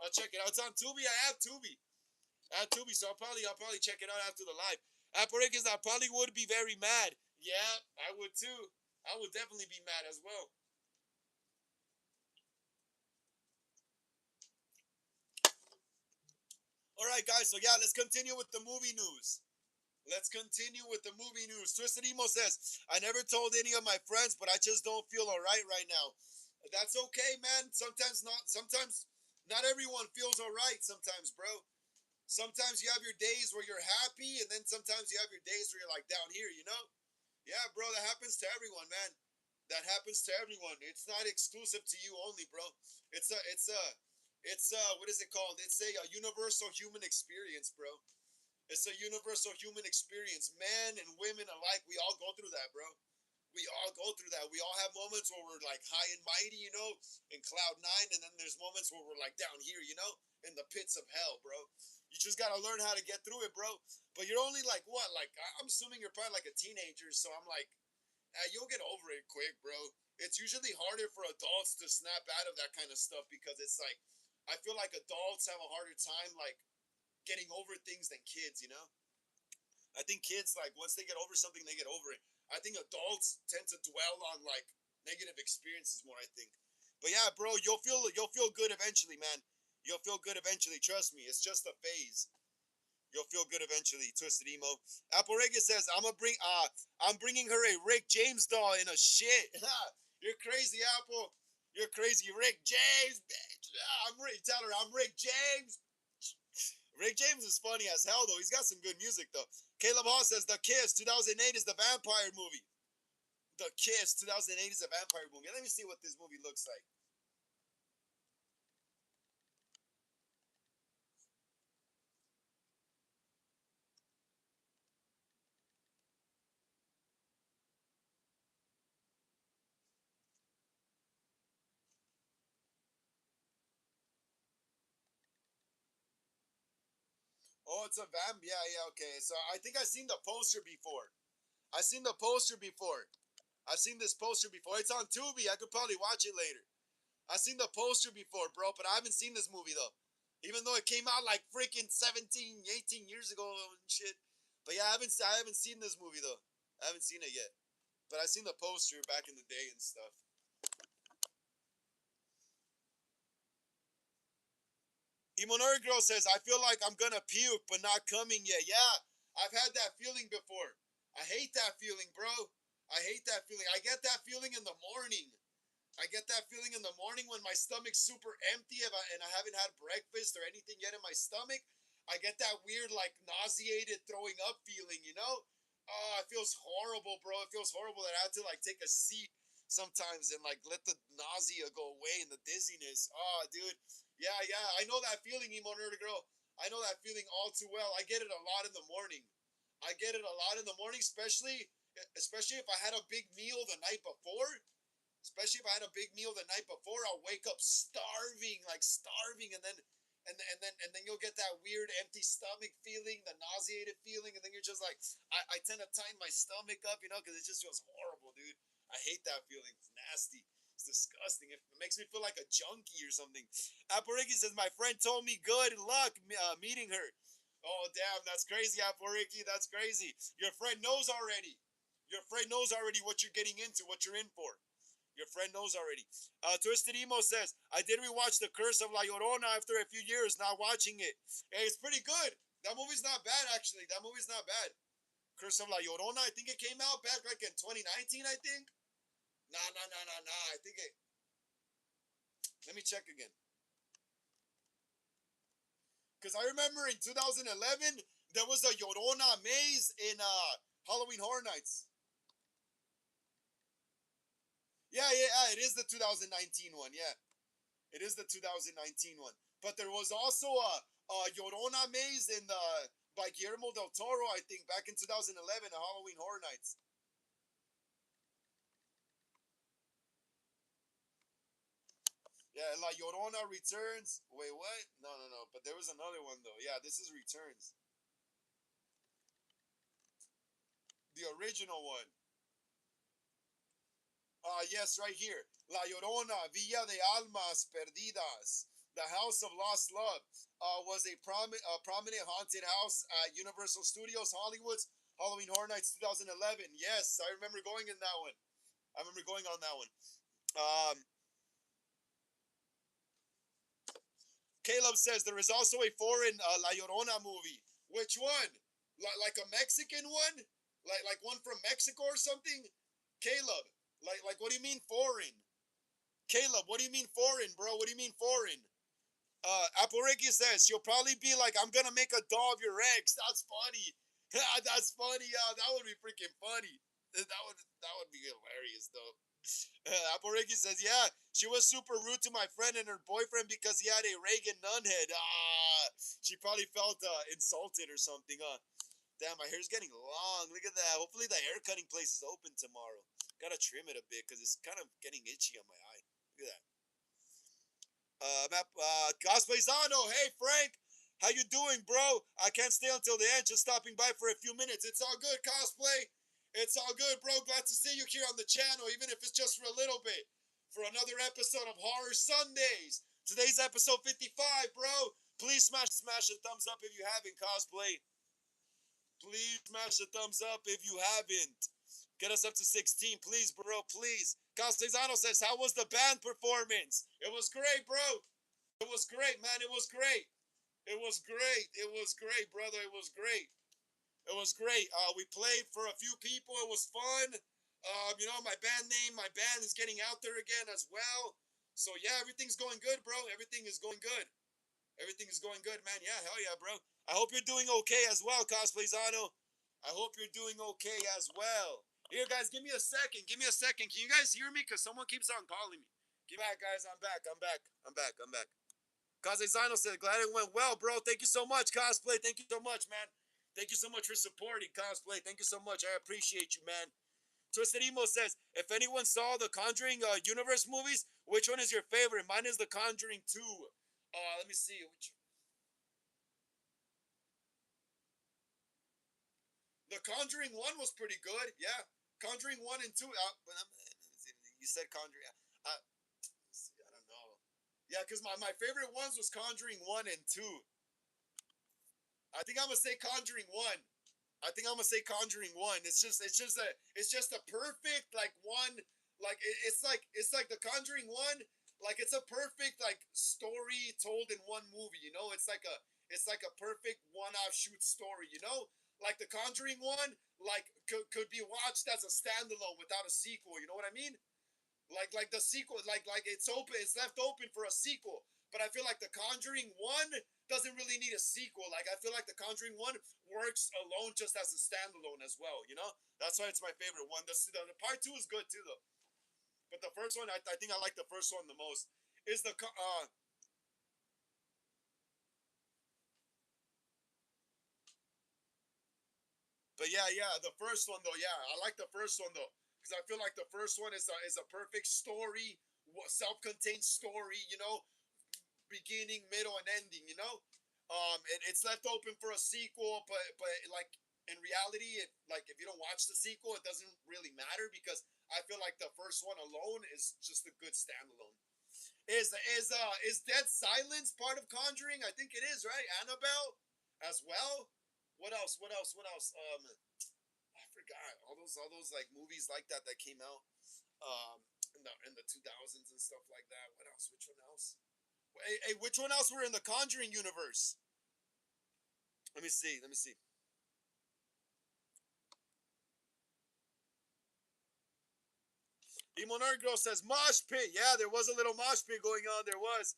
I'll check it out. It's on Tubi. I have Tubi. So I'll probably check it out after the live. Apparatus, I probably would be very mad. Yeah, I would too. I would definitely be mad as well. All right, guys. So yeah, let's continue with the movie news. Twisted Emo says, I never told any of my friends, but I just don't feel all right now. That's okay, man. Sometimes not everyone feels all right sometimes, bro. Sometimes you have your days where you're happy, and then sometimes you have your days where you're like down here, you know? Yeah, bro, that happens to everyone, man. That happens to everyone. It's not exclusive to you only, bro. What is it called? It's a universal human experience, bro. It's a universal human experience. Men and women alike, we all go through that, bro. We all go through that. We all have moments where we're like high and mighty, you know, in cloud nine, and then there's moments where we're like down here, you know, in the pits of hell, bro. You just gotta learn how to get through it, bro. But you're only like what? Like I'm assuming you're probably like a teenager, so I'm like, you'll get over it quick, bro. It's usually harder for adults to snap out of that kind of stuff because it's like I feel like adults have a harder time like getting over things than kids, you know? I think kids like once they get over something, they get over it. I think adults tend to dwell on like negative experiences more, I think. But yeah, bro, you'll feel good eventually, man. You'll feel good eventually, trust me. It's just a phase. You'll feel good eventually, Twisted Emo. Apple Reggae says, I'm bringing her a Rick James doll in a shit. You're crazy, Apple. You're crazy, Rick James, bitch. Tell her I'm Rick James. Rick James is funny as hell, though. He's got some good music, though. Caleb Hall says The Kiss 2008 is the vampire movie. The Kiss 2008 is a vampire movie. Let me see what this movie looks like. Oh, it's a vamp. Yeah, yeah, okay. So I think I've seen the poster before. I've seen the poster before. I've seen this poster before. It's on Tubi. I could probably watch it later. I've seen the poster before, bro, but I haven't seen this movie, though. Even though it came out like freaking 17, 18 years ago and shit. But yeah, I haven't seen this movie, though. I haven't seen it yet. But I've seen the poster back in the day and stuff. Imonori Girl says, I feel like I'm gonna puke, but not coming yet. Yeah, I've had that feeling before. I hate that feeling, bro. I hate that feeling. I get that feeling in the morning. I get that feeling in the morning when my stomach's super empty and I haven't had breakfast or anything yet in my stomach. I get that weird, like, nauseated, throwing up feeling, you know? Oh, it feels horrible, bro. It feels horrible that I have to, like, take a seat sometimes and, like, let the nausea go away and the dizziness. Oh, dude. Yeah, yeah. I know that feeling, Emo Nerd Girl. I know that feeling all too well. I get it a lot in the morning. I get it a lot in the morning, especially if I had a big meal the night before. Especially if I had a big meal the night before, I'll wake up starving, like starving, and then you'll get that weird empty stomach feeling, the nauseated feeling, and then you're just like, I tend to tighten my stomach up, because it just feels horrible, dude. I hate that feeling. It's nasty. It's disgusting. It makes me feel like a junkie or something. Aporiki says, my friend told me good luck meeting her. Oh, damn, that's crazy, Aporiki. That's crazy. Your friend knows already. Your friend knows already what you're getting into, what you're in for. Your friend knows already. Twisted Emo says, I did rewatch The Curse of La Llorona after a few years, not watching it. Hey, it's pretty good. That movie's not bad, actually. That movie's not bad. Curse of La Llorona, I think it came out back like in 2019, I think. Nah, nah, nah, nah, nah. I think it. Let me check again. Because I remember in 2011, there was a Llorona maze in Halloween Horror Nights. Yeah, yeah, yeah, it is the 2019 one. Yeah. It is the 2019 one. But there was also a Llorona maze in the by Guillermo del Toro, I think, back in 2011, a Halloween Horror Nights. Yeah, La Llorona Returns. Wait, what? No, no, no. But there was another one though. Yeah, this is Returns. The original one. Yes, right here. La Llorona, Villa de Almas Perdidas. The House of Lost Love was a prominent haunted house at Universal Studios Hollywood's Halloween Horror Nights 2011. Yes, I remember going in that one. I remember going on that one. Um, Caleb says there is also a foreign La Llorona movie. Which one? Like a Mexican one? Like one from Mexico or something? Caleb, like what do you mean foreign? Caleb, what do you mean foreign, bro? What do you mean foreign? Aporiki says she'll probably be like, "I'm gonna make a doll of your ex." That's funny. That's funny. Yeah, that would be freaking funny. That would be hilarious though. Aporiki says, "Yeah, she was super rude to my friend and her boyfriend because he had a Reagan nun head. She probably felt insulted or something. Damn, my hair's getting long. Look at that. Hopefully the hair cutting place is open tomorrow. Gotta trim it a bit because it's kind of getting itchy on my eye. Look at that. Cosplayzano, hey Frank, how you doing, bro? I can't stay until the end, just stopping by for a few minutes. It's all good, cosplay. It's all good, bro. Glad to see you here on the channel, even if it's just for a little bit. For another episode of Horror Sundays. Today's episode 55, bro. Please smash a thumbs up if you haven't, cosplay. Please smash the thumbs up if you haven't. Get us up to 16, please, bro, please. Castellano says, how was the band performance? It was great, bro. It was great, man. It was great. It was great. It was great, brother. It was great. It was great. We played for a few people. It was fun. My band is getting out there again as well. So yeah, everything's going good, bro. Everything is going good. Everything is going good, man. Yeah, hell yeah, bro. I hope you're doing okay as well, Cosplayzano. I hope you're doing okay as well. Here, guys, give me a second. Give me a second. Can you guys hear me? Because someone keeps on calling me. Get back, guys. I'm back. I'm back. I'm back. I'm back. Cosplayzano said, glad it went well, bro. Thank you so much, Cosplay. Thank you so much, man. Thank you so much for supporting Cosplay. Thank you so much. I appreciate you, man. Twisted Emo says, if anyone saw the Conjuring universe movies, which one is your favorite? Mine is the Conjuring 2. Let me see. The Conjuring 1 was pretty good. Yeah. Conjuring 1 and 2. You said Conjuring. Uh, I don't know. Yeah, because my favorite ones was Conjuring 1 and 2. I think I'm going to say Conjuring 1. I think I'm gonna say Conjuring 1. It's just a perfect like one like it's like the Conjuring 1 like it's a perfect like story told in one movie, you know? It's like a perfect one-off shoot story, you know? Like the Conjuring 1 like could be watched as a standalone without a sequel, you know what I mean? Like the sequel, like it's open, it's left open for a sequel. But I feel like the Conjuring 1 doesn't really need a sequel. Like I feel like the Conjuring 1 works alone just as a standalone as well. You know, that's why it's my favorite one. The part 2 is good too though. But the first one, I think I like the first one the most. Is the But yeah, the first one though, yeah, I like the first one though because I feel like the first one is a perfect story, self-contained story. You know, beginning, middle, and ending. You know, and it's left open for a sequel, but like in reality, if you don't watch the sequel, it doesn't really matter because I feel like the first one alone is just a good standalone. Is Dead Silence part of Conjuring? I think it is, right? Annabelle as well. What else? What else? What else? I forgot all those like movies like that came out in the 2000s and stuff like that. What else? Which one else? Hey, which one else were in the Conjuring universe? Let me see. Let me see. Emo Nerd Girl says mosh pit. Yeah, there was a little mosh pit going on. There was.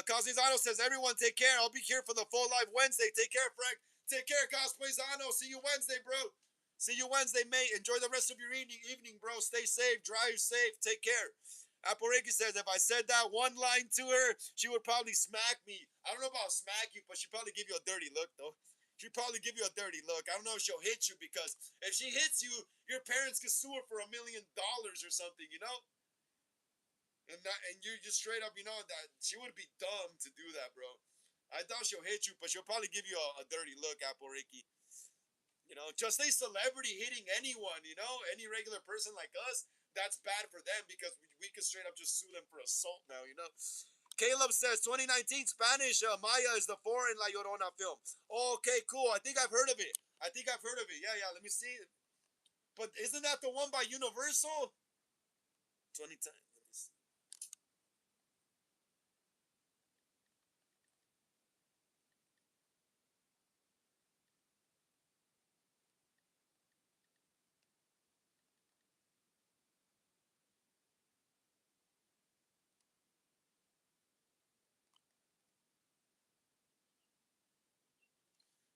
Cosplayzano says everyone take care. I'll be here for the full live Wednesday. Take care, Frank. Take care, Cosplayzano. See you Wednesday, bro. See you Wednesday, mate. Enjoy the rest of your evening, bro. Stay safe. Drive safe. Take care. Apple Reiki says if I said that one line to her, she would probably smack me. I don't know about smack you, but she'd probably give you a dirty look, though. She'd probably give you a dirty look. I don't know if she'll hit you because if she hits you, your parents could sue her for $1 million or something, you know? And you just straight up, you know, that she would be dumb to do that, bro. I doubt she'll hit you, but she'll probably give you a dirty look, Apple Ricky. You know, just a celebrity hitting anyone, you know, any regular person like us, that's bad for them because we could straight up just sue them for assault now, you know. Caleb says 2019 Spanish Maya is the foreign La Llorona film. Oh, okay, cool. I think I've heard of it. I think I've heard of it. Yeah, yeah. Let me see. But isn't that the one by Universal? 2010.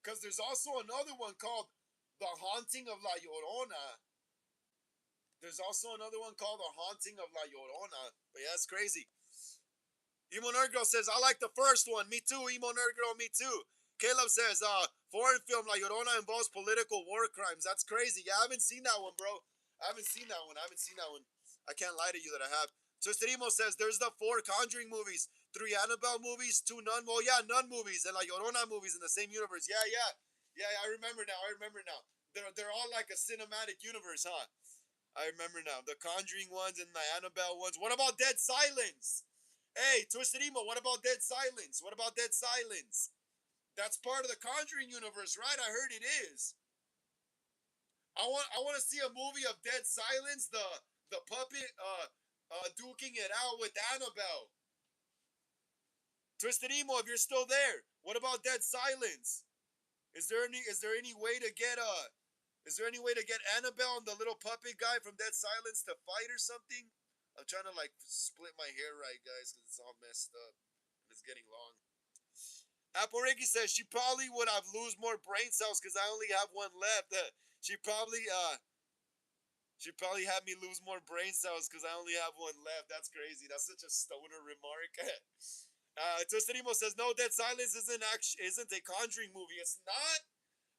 Because there's also another one called The Haunting of La Llorona. There's also another one called The Haunting of La Llorona. But yeah, that's crazy. Emo Nerd Girl says, I like the first one. Me too, Emo Nerd Girl, me too. Caleb says, foreign film La Llorona involves political war crimes. That's crazy. Yeah, I haven't seen that one, bro. I haven't seen that one. I haven't seen that one. I can't lie to you that I have. Twisted Emo says, there's the 4 Conjuring movies, 3 Annabelle movies, 2 Nun, well, yeah, Nun movies, and La Llorona movies in the same universe. Yeah, yeah. Yeah, I remember now. I remember now. They're all like a cinematic universe, huh? I remember now. The Conjuring ones and the Annabelle ones. What about Dead Silence? Hey, Twisted Emo, what about Dead Silence? What about Dead Silence? That's part of the Conjuring universe, right? I heard it is. I want to see a movie of Dead Silence, the puppet duking it out with Annabelle. Twisted Emo, if you're still there, what about Dead Silence? Is there any way to get Annabelle and the little puppet guy from Dead Silence to fight or something? I'm trying to like split my hair right, guys, because it's all messed up and it's getting long. Apple Ricky says she probably would have lose more brain cells because I only have one left. She probably she probably had me lose more brain cells because I only have one left. That's crazy. That's such a stoner remark. Tostanimo says no, Dead Silence isn't a Conjuring movie. It's not.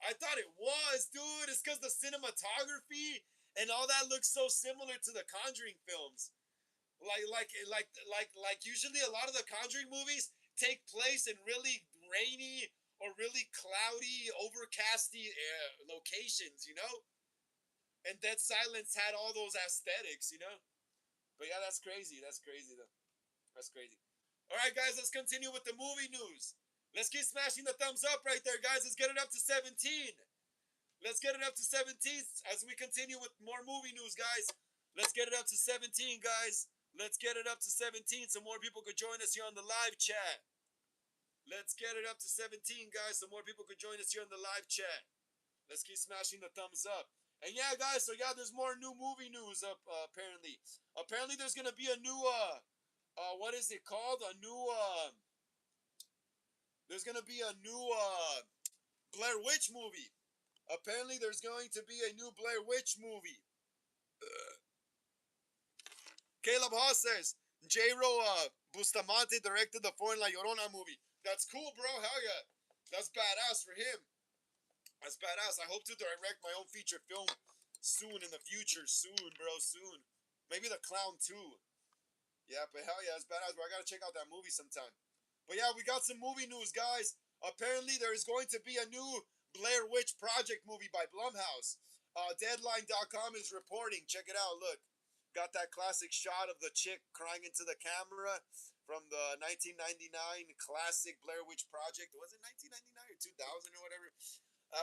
I thought it was, dude. It's because the cinematography and all that looks so similar to the Conjuring films. Like usually a lot of the Conjuring movies take place in really rainy or really cloudy, overcasty locations, you know. And Dead Silence had all those aesthetics, you know. But yeah, that's crazy. That's crazy though. That's crazy. All right, guys, let's continue with the movie news. Let's keep smashing the thumbs up right there, guys. Let's get it up to 17. Let's get it up to 17 as we continue with more movie news, guys. Let's get it up to 17, guys. Let's get it up to 17 so more people could join us here on the live chat. Let's get it up to 17, guys, so more people could join us here on the live chat. Let's keep smashing the thumbs up. And yeah, guys, so yeah, there's more new movie news up apparently. Apparently there's gonna be a new what is it called? A new there's gonna be a new Blair Witch movie. Apparently there's going to be a new Blair Witch movie. Caleb Haas says J-Ro Bustamante directed the Foreign La Llorona movie. That's cool, bro. Hell yeah. That's badass for him. That's badass. I hope to direct my own feature film soon in the future. Soon, bro. Soon. Maybe The Clown too. Yeah, but hell yeah, it's badass, bro. I gotta check out that movie sometime. But yeah, we got some movie news, guys. Apparently, there is going to be a new Blair Witch Project movie by Blumhouse. Deadline.com is reporting. Check it out. Look, got that classic shot of the chick crying into the camera from the 1999 classic Blair Witch Project. Was it 1999 or 2000 or whatever?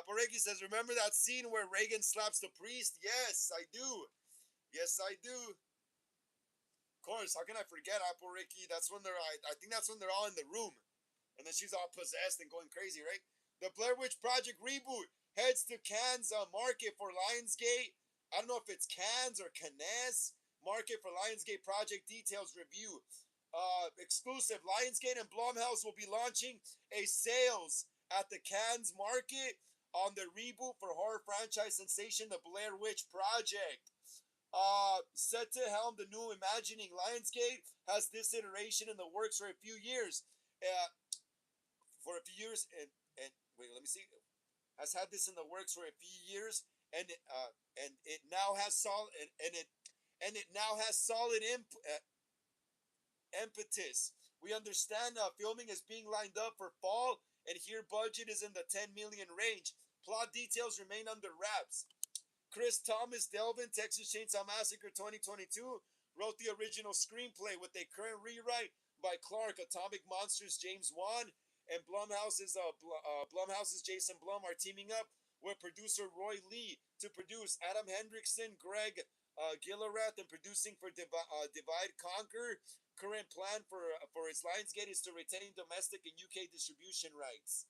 Poregi says, remember that scene where Reagan slaps the priest? Yes, I do. Yes, I do. Of course, how can I forget Apple Ricky? That's when I think that's when they're all in the room. And then she's all possessed and going crazy, right? The Blair Witch Project reboot heads to Cannes market for Lionsgate. I don't know if it's Cannes or Cannes. Market for Lionsgate project details review. Exclusive. Lionsgate and Blumhouse will be launching a sales at the Cannes market on the reboot for horror franchise sensation The Blair Witch Project. Set to helm the new Imagining, Lionsgate has this iteration in the works for a few years. Uh, and wait, let me see. Has had this in the works for a few years, and it now has solid and it now has solid impetus. We understand filming is being lined up for fall, and here budget is in the 10 million range. Plot details remain under wraps. Chris Thomas Delvin, Texas Chainsaw Massacre 2022, wrote the original screenplay with a current rewrite by Clark. Atomic Monsters James Wan and Blumhouse's Jason Blum are teaming up with producer Roy Lee to produce. Adam Hendrickson, Greg Gillerath, and producing for Divide Conquer. Current plan for its Lionsgate is to retain domestic and UK distribution rights.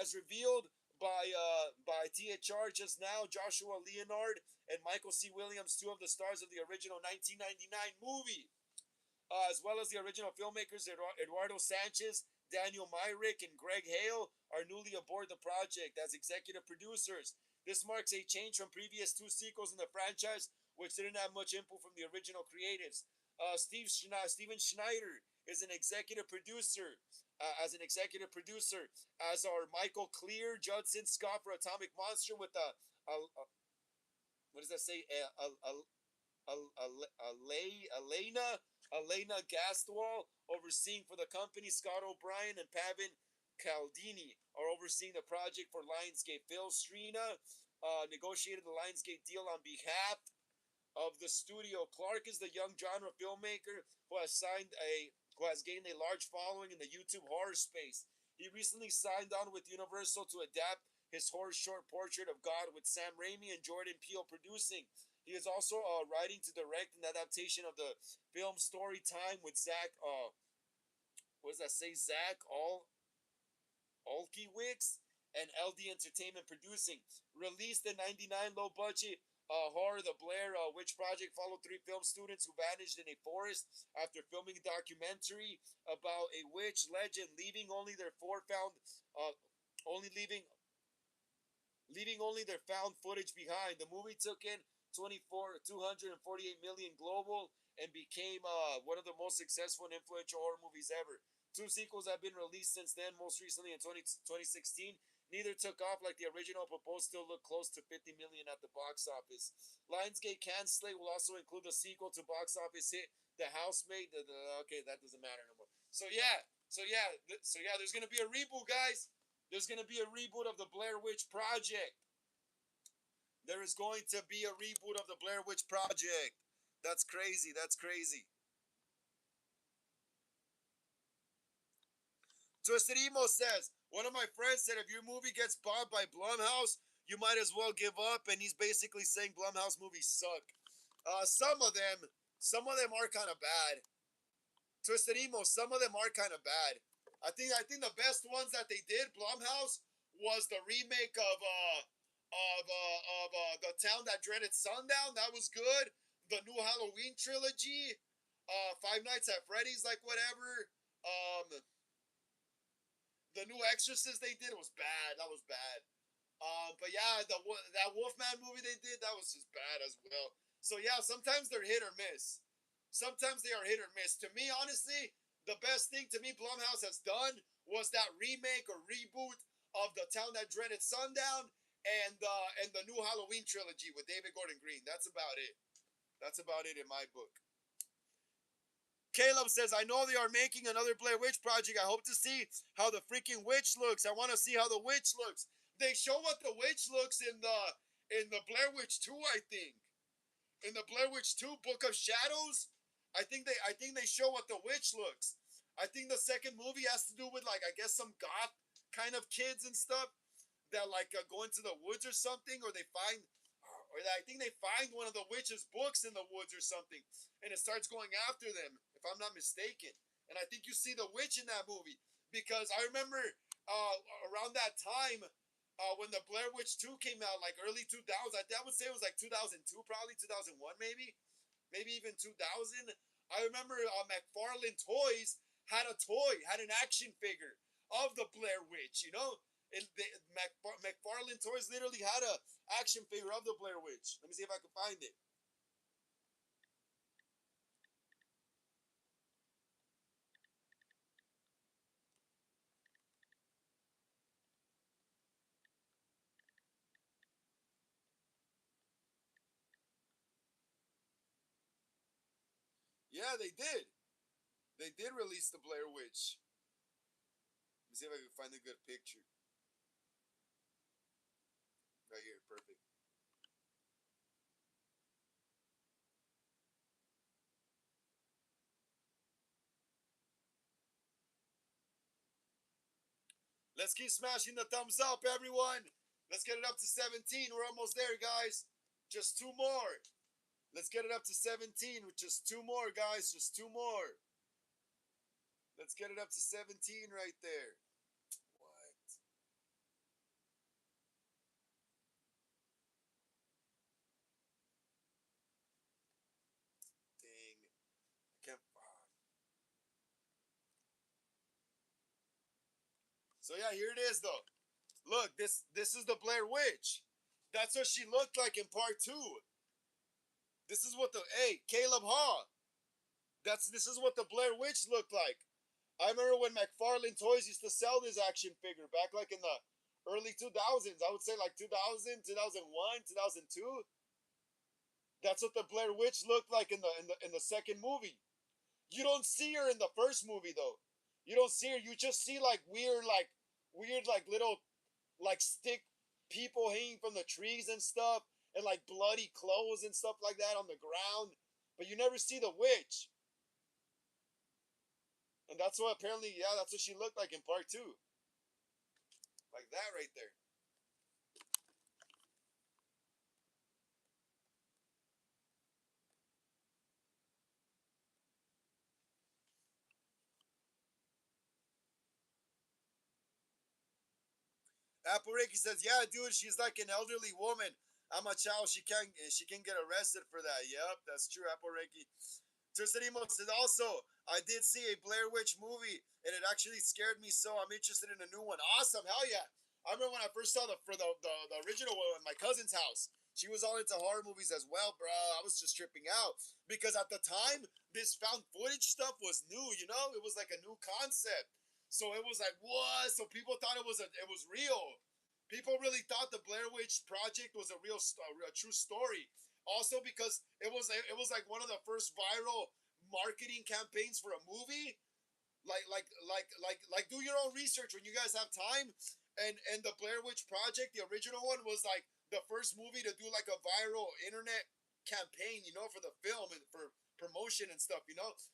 As revealed by THR just now, Joshua Leonard and Michael C. Williams, two of the stars of the original 1999 movie, as well as the original filmmakers Eduardo Sanchez, Daniel Myrick, and Greg Hale, are newly aboard the project as executive producers. This marks a change from previous two sequels in the franchise, which didn't have much input from the original creatives. Steven Schneider is an executive producer. As are Michael Clear, Judson Scott for Atomic Monster with what does that say? Elena Gastwal overseeing for the company. Scott O'Brien and Pavin Caldini are overseeing the project for Lionsgate. Phil Strina negotiated the Lionsgate deal on behalf of the studio. Clark is the young genre filmmaker who has gained a large following in the YouTube horror space. He recently signed on with Universal to adapt his horror short Portrait of God with Sam Raimi and Jordan Peele producing. He is also writing to direct an adaptation of the film Story Time with Zach. What does that say? Zach Olkiewicz and LD Entertainment producing. Released in '99, low budget Horror, the Blair Witch Project followed three film students who vanished in a forest after filming a documentary about a witch legend, leaving only their only leaving only their found footage behind. The movie took in 248 million global and became one of the most successful and influential horror movies ever. Two sequels have been released since then, most recently in 2016. Neither took off like the original, but both still look close to 50 million at the box office. Lionsgate can slate will also include a sequel to box office hit The Housemaid. Okay, that doesn't matter no more. So yeah, there's gonna be a reboot, guys. There's gonna be a reboot of the Blair Witch Project. There is going to be a reboot of the Blair Witch Project. That's crazy. That's crazy. Twisted Emo says, one of my friends said if your movie gets bought by Blumhouse, you might as well give up. And he's basically saying Blumhouse movies suck. Some of them, some of them are kind of bad. Twisted Emo, some of them are kind of bad. I think the best ones that they did, Blumhouse, was the remake of The Town That Dreaded Sundown. That was good. The new Halloween trilogy, Five Nights at Freddy's, like whatever. The new Exorcist they did was bad. That was bad. But yeah, that Wolfman movie they did, that was just bad as well. So yeah, sometimes they're hit or miss. Sometimes they are hit or miss. To me, honestly, the best thing to me Blumhouse has done was that remake or reboot of The Town That Dreaded Sundown and the new Halloween trilogy with David Gordon Green. That's about it. That's about it in my book. Caleb says, I know they are making another Blair Witch Project. I hope to see how the freaking witch looks. I want to see how the witch looks. They show what the witch looks in the Blair Witch 2, I think. In the Blair Witch 2 Book of Shadows, I think they show what the witch looks. I think the second movie has to do with like I guess some goth kind of kids and stuff that like go into the woods or something, or they find, or I think they find one of the witch's books in the woods or something, and it starts going after them, if I'm not mistaken. And I think you see the witch in that movie because I remember around that time when the Blair Witch 2 came out, like early 2000s, I would say it was like 2002, probably 2001, maybe even 2000. I remember McFarlane Toys had an action figure of the Blair Witch. You know, McFarlane Toys literally had a action figure of the Blair Witch. Let me see if I can find it. Yeah, they did. They did release the Blair Witch. Let me see if I can find a good picture. Right here, perfect. Let's keep smashing the thumbs up, everyone. Let's get it up to 17. We're almost there, guys. Just two more. Let's get it up to 17 with just two more, guys. Just two more. Let's get it up to 17 right there. What? Dang. I can't. So yeah, here it is though. Look, this is the Blair Witch. That's what she looked like in part two. This is what the hey Caleb Haw. This is what the Blair Witch looked like. I remember when McFarlane Toys used to sell this action figure back like in the early 2000s. I would say like 2000, 2001, 2002. That's what the Blair Witch looked like in the second movie. You don't see her in the first movie though. You don't see her. You just see like weird like little like stick people hanging from the trees and stuff, and like bloody clothes and stuff like that on the ground. But you never see the witch. And that's what apparently, yeah, that's what she looked like in part two. Like that right there. Apple Ricky says, yeah, dude, she's like an elderly woman. I'm a child. She can get arrested for that. Yep, that's true. Apple Reiki. Tristanimo says also, I did see a Blair Witch movie and it actually scared me, so I'm interested in a new one. Awesome, hell yeah! I remember when I first saw the original one at my cousin's house. She was all into horror movies as well, bro. I was just tripping out because at the time this found footage stuff was new. You know, it was like a new concept. So it was like what? So people thought it was real. People really thought the Blair Witch Project was a true story. Also because it was like one of the first viral marketing campaigns for a movie. Like do your own research when you guys have time. And the Blair Witch Project, the original one, was like the first movie to do like a viral internet campaign, for the film and for promotion and stuff,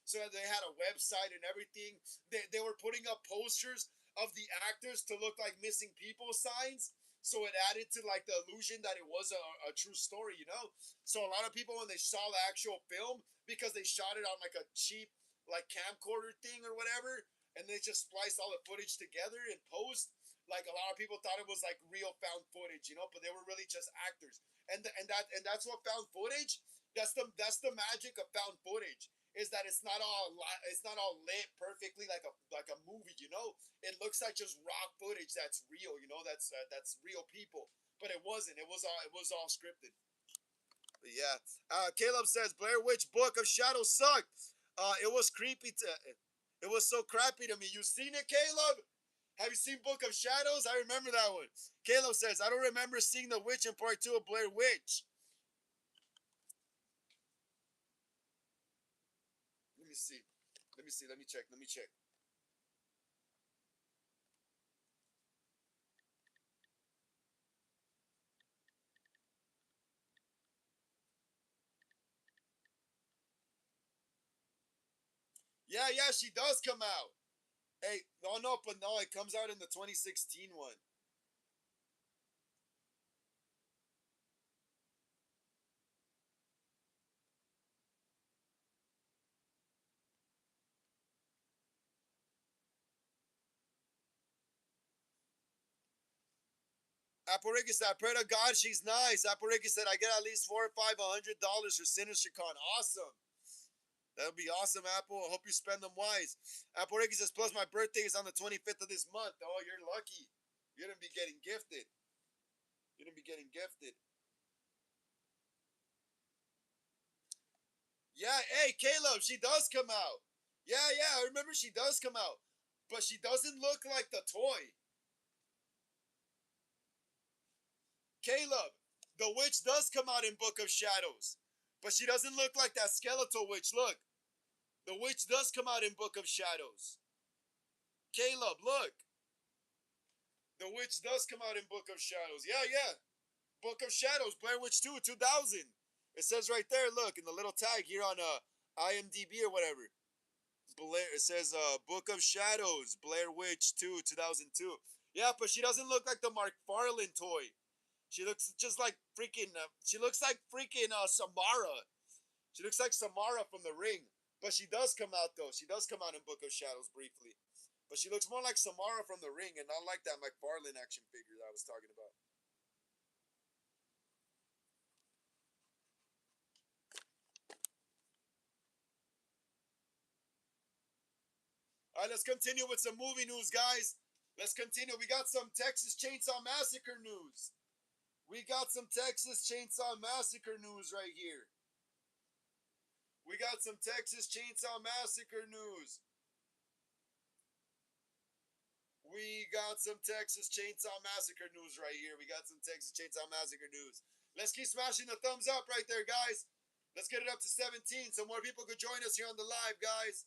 So they had a website and everything. They were putting up posters of the actors to look like missing people signs. So it added to like the illusion that it was a true story. So a lot of people when they saw the actual film, because they shot it on like a cheap like camcorder thing or whatever, and they just spliced all the footage together in post. Like a lot of people thought it was like real found footage, but they were really just actors. And that's what found footage. That's the magic of found footage is that it's not all lit perfectly like a movie. It looks like just raw footage that's real. That's real people, but it wasn't. It was all scripted. But yeah. Caleb says Blair Witch Book of Shadows sucked. It was creepy. It was so crappy to me. You seen it, Caleb? Have you seen Book of Shadows? I remember that one. Caleb says I don't remember seeing the witch in part 2 of Blair Witch. Let me see. Let me see. Let me check. Let me check. Yeah, yeah, she does come out. Hey, no, but no, it comes out in the 2016 one. Apariki said, I pray to God she's nice. Apariki said, I get at least $4 or $500 for Sinistercon. Awesome. That would be awesome, Apple. I hope you spend them wise. Apariki says, plus my birthday is on the 25th of this month. Oh, you're lucky. You're going to be getting gifted. You're going to be getting gifted. Yeah, hey, Caleb, she does come out. Yeah, yeah, I remember she does come out. But she doesn't look like the toy. Caleb, the witch does come out in Book of Shadows. But she doesn't look like that skeletal witch. Look. The witch does come out in Book of Shadows. Caleb, look. The witch does come out in Book of Shadows. Yeah, yeah. Book of Shadows, Blair Witch 2, 2000. It says right there, look, in the little tag here on IMDb or whatever. It says Book of Shadows, Blair Witch 2, 2002. Yeah, but she doesn't look like the McFarlane toy. She looks just like freaking. She looks like freaking Samara. She looks like Samara from The Ring. But she does come out though. She does come out in Book of Shadows briefly. But she looks more like Samara from The Ring and not like that McFarlane action figure that I was talking about. All right, let's continue with some movie news, guys. Let's continue. We got some Texas Chainsaw Massacre news. We got some Texas Chainsaw Massacre news right here. We got some Texas Chainsaw Massacre news. We got some Texas Chainsaw Massacre news right here. We got some Texas Chainsaw Massacre news. Let's keep smashing the thumbs up right there, guys. Let's get it up to 17 so more people could join us here on the live, guys.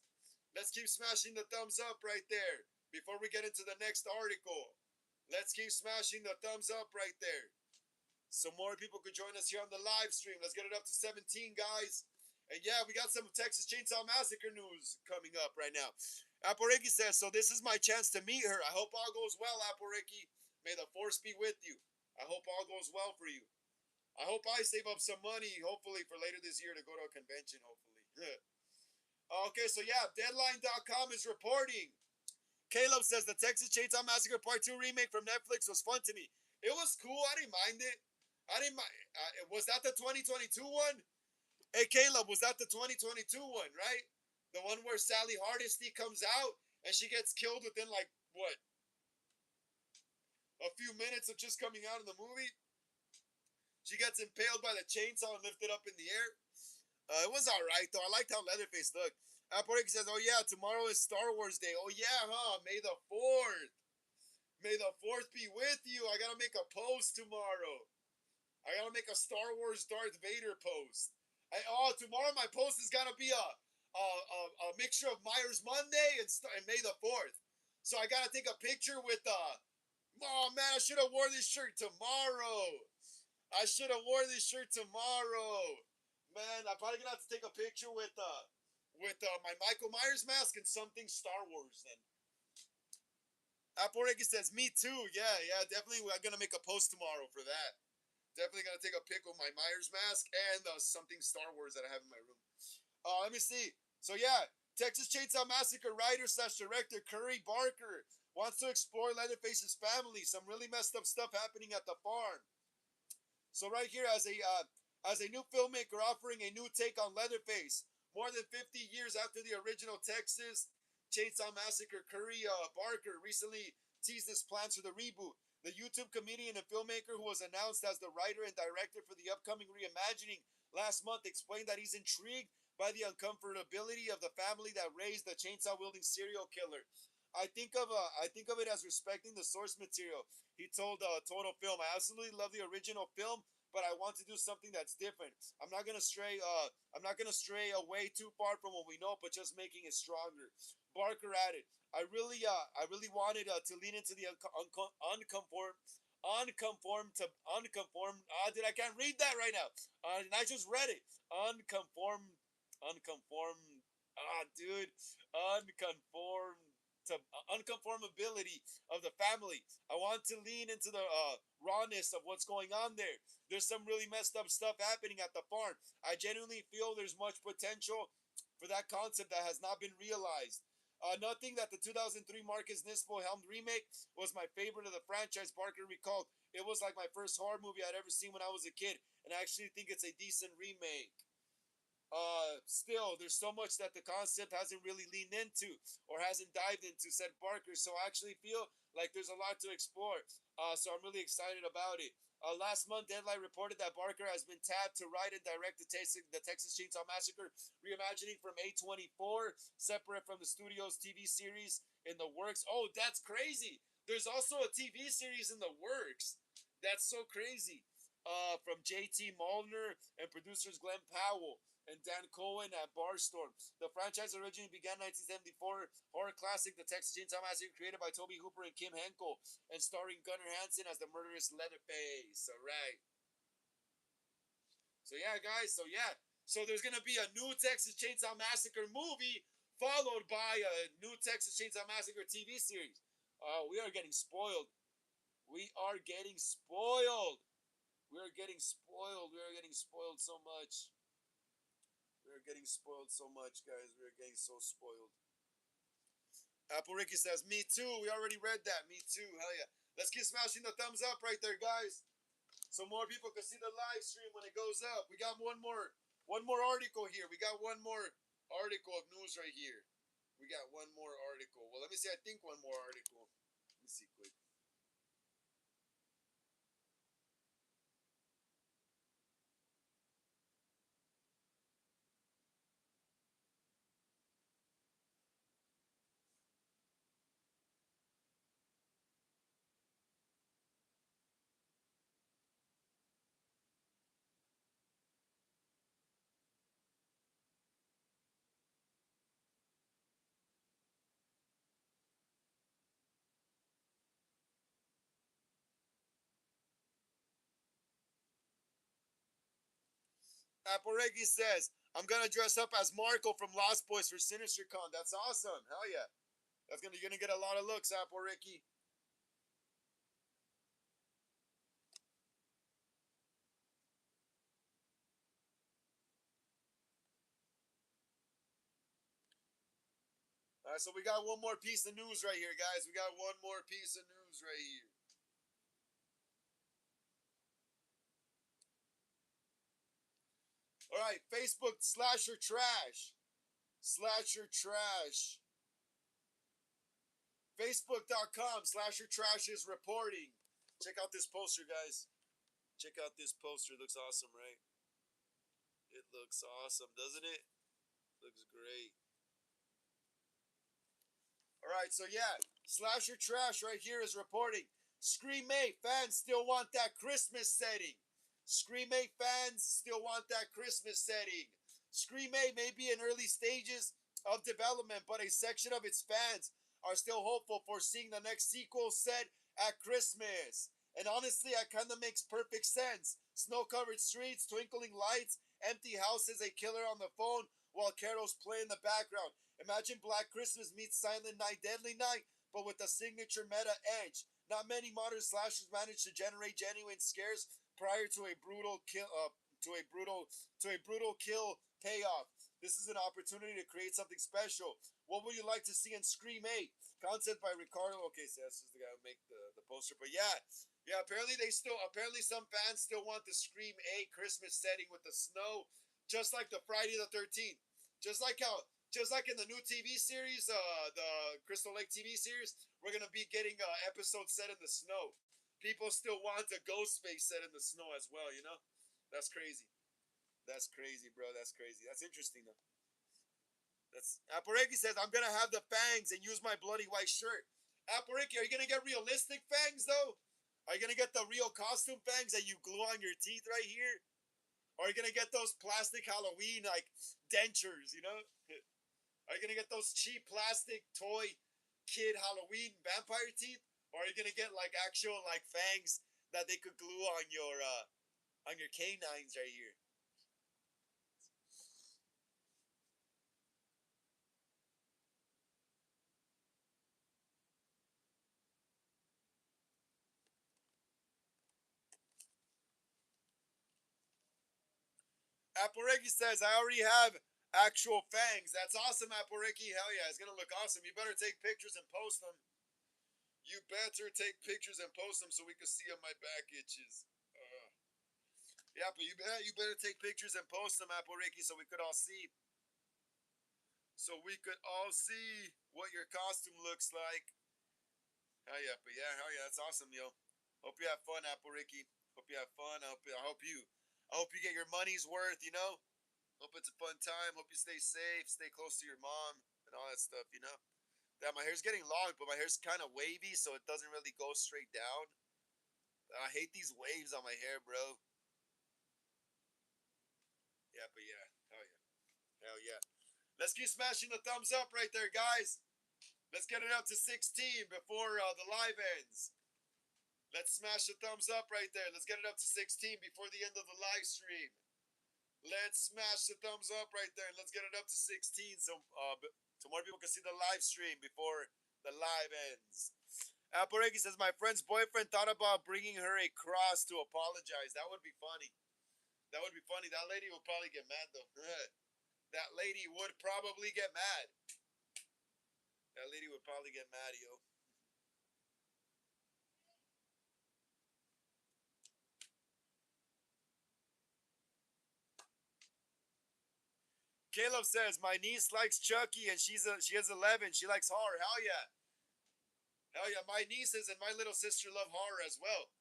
Let's keep smashing the thumbs up right there before we get into the next article. Let's keep smashing the thumbs up right there so more people could join us here on the live stream. Let's get it up to 17, guys. And yeah, we got some Texas Chainsaw Massacre news coming up right now. Aporiki says, so this is my chance to meet her. I hope all goes well, Aporiki. May the force be with you. I hope all goes well for you. I hope I save up some money, hopefully, for later this year to go to a convention, hopefully. Okay, so yeah, Deadline.com is reporting. Caleb says the Texas Chainsaw Massacre Part 2 remake from Netflix was fun to me. It was cool. I didn't mind it. I didn't. Was that the 2022 one? Hey, Caleb, was that the 2022 one, right? The one where Sally Hardesty comes out and she gets killed within like what, a few minutes of just coming out of the movie? She gets impaled by the chainsaw and lifted up in the air. It was all right though. I liked how Leatherface looked. Aporik says, "Oh yeah, tomorrow is Star Wars Day. Oh yeah, huh? May the 4th. May the 4th be with you. I gotta make a post tomorrow. I gotta make a Star Wars Darth Vader post. Tomorrow my post is gotta be a mixture of Myers Monday and May the 4th. So I gotta take a picture with oh man, I should have wore this shirt tomorrow. I should have wore this shirt tomorrow. Man, I'm probably gonna have to take a picture with my Michael Myers mask and something Star Wars then. Aporeki says, me too. Yeah, yeah, definitely. I'm gonna make a post tomorrow for that. Definitely gonna take a pic with my Myers mask and something Star Wars that I have in my room. Let me see. So yeah, Texas Chainsaw Massacre writer slash director Curry Barker wants to explore Leatherface's family. Some really messed up stuff happening at the farm. So right here, as a new filmmaker offering a new take on Leatherface, more than 50 years after the original Texas Chainsaw Massacre, Curry Barker recently teased his plans for the reboot. The YouTube comedian and filmmaker who was announced as the writer and director for the upcoming reimagining last month explained that he's intrigued by the uncomfortability of the family that raised the chainsaw-wielding serial killer. I think of it as respecting the source material. He told Total Film, "I absolutely love the original film, but I want to do something that's different. I'm not gonna stray away too far from what we know, but just making it stronger." Barker added, I really wanted to lean into the unconform. Dude, I can't read that right now. And I just read it. Unconform. Dude, unconform to unconformability of the family. I want to lean into the rawness of what's going on there. There's some really messed up stuff happening at the farm. I genuinely feel there's much potential for that concept that has not been realized. Nothing that the 2003 Marcus Nispel helmed remake was my favorite of the franchise, Barker recalled. It was like my first horror movie I'd ever seen when I was a kid, and I actually think it's a decent remake. Still, there's so much that the concept hasn't really leaned into or hasn't dived into, said Barker. So I actually feel like there's a lot to explore. So I'm really excited about it. Last month, Deadline reported that Barker has been tapped to write and direct the Texas Chainsaw Massacre reimagining from A24, separate from the studio's TV series in the works. Oh, that's crazy. There's also a TV series in the works. That's so crazy. From JT Molnar and producers Glenn Powell and Dan Cohen at Barstorm. The franchise originally began in 1974 horror classic The Texas Chainsaw Massacre, created by Toby Hooper and Kim Henkel, and starring Gunnar Hansen as the murderous Leatherface. All right. So yeah, guys. So there's gonna be a new Texas Chainsaw Massacre movie followed by a new Texas Chainsaw Massacre TV series. We are getting spoiled. We are getting spoiled. We are getting spoiled. We are getting spoiled so much. We are getting spoiled so much, guys. We are getting so spoiled. Apple Ricky says, "Me too." We already read that. Me too. Hell yeah. Let's keep smashing the thumbs up right there, guys, so more people can see the live stream when it goes up. We got one more article here. We got one more article of news right here. We got one more article. Well, let me see. I think one more article. Let me see quick. Apple Ricky says, "I'm gonna dress up as Marco from Lost Boys for SinisterCon." That's awesome. Hell yeah. You're gonna get a lot of looks, Apple Ricky. All right, so we got one more piece of news right here, guys. We got one more piece of news right here. All right, Facebook Slasher Trash. Slasher Trash. Facebook.com Slasher Trash is reporting. Check out this poster, guys. Check out this poster. It looks awesome, right? It looks awesome, doesn't it? Looks great. All right, so yeah, Slasher Trash right here is reporting. Scream 8 fans still want that Christmas setting. Scream 8 fans still want that Christmas setting. Scream 8 may be in early stages of development, but a section of its fans are still hopeful for seeing the next sequel set at Christmas. And honestly, that kind of makes perfect sense. Snow-covered streets, twinkling lights, empty houses, a killer on the phone while carols play in the background. Imagine Black Christmas meets Silent Night, Deadly Night, but with a signature meta edge. Not many modern slashers manage to generate genuine scares prior to a brutal kill. To a brutal kill payoff. This is an opportunity to create something special. What would you like to see in Scream 8? Concept by Ricardo. Okay, so that's just the guy who make the poster. But yeah, apparently some fans still want the Scream 8 Christmas setting with the snow, just like the Friday the 13th. Just like in the new TV series, the Crystal Lake TV series, we're gonna be getting episodes set in the snow. People still want a Ghostface set in the snow as well. You know, that's crazy. That's crazy, bro. That's crazy. That's interesting though. That's Apareki says I'm gonna have the fangs and use my bloody white shirt. Apareki, are you gonna get realistic fangs though? Are you gonna get the real costume fangs that you glue on your teeth right here? Or are you gonna get those plastic Halloween like dentures? You know? Are you gonna get those cheap plastic toy kid Halloween vampire teeth? Or are you gonna get like actual like fangs that they could glue on your canines right here? Apareki says, I already have actual fangs. That's awesome, Apareki. Hell yeah, it's gonna look awesome. You better take pictures and post them. You better take pictures and post them so we can see if my back itches. Yeah, but you better take pictures and post them, Apareki, so we could all see. So we could all see what your costume looks like. Hell yeah, that's awesome, yo. Hope you have fun, Apareki. Hope you have fun. I hope you get your money's worth, you know? Hope it's a fun time. Hope you stay safe, stay close to your mom, and all that stuff, you know? Yeah, my hair's getting long, but my hair's kind of wavy, so it doesn't really go straight down. I hate these waves on my hair, bro. Yeah, but yeah. Hell yeah. Hell yeah. Let's keep smashing the thumbs up right there, guys. Let's get it up to 16 before the live ends. Let's smash the thumbs up right there. Let's get it up to 16 before the end of the live stream. Let's smash the thumbs up right there. Let's get it up to 16 so more people can see the live stream before the live ends. Apareki says, my friend's boyfriend thought about bringing her a cross to apologize. That would be funny. That would be funny. That lady would probably get mad, though. That lady would probably get mad. That lady would probably get mad, yo. Caleb says, my niece likes Chucky and she has 11. She likes horror. Hell yeah. Hell yeah. My nieces and my little sister love horror as well.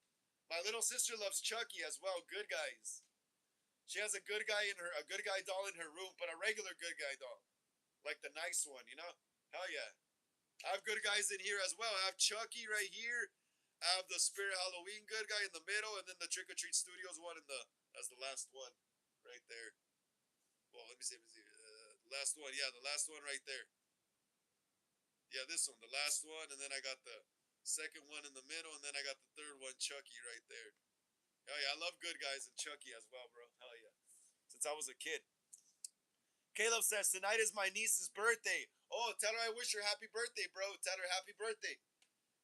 My little sister loves Chucky as well. Good guys. She has a good guy doll in her room, but a regular good guy doll, like the nice one, you know. Hell yeah. I have good guys in here as well. I have Chucky right here. I have the Spirit Halloween good guy in the middle, and then the Trick or Treat Studios one as the last one, right there. Well, let me see. Last one, yeah, the last one right there. Yeah, this one, the last one, and then I got the second one in the middle, and then I got the third one, Chucky, right there. Hell yeah, I love good guys and Chucky as well, bro. Hell yeah. Since I was a kid. Caleb says, tonight is my niece's birthday. Oh, tell her I wish her happy birthday, bro. Tell her happy birthday.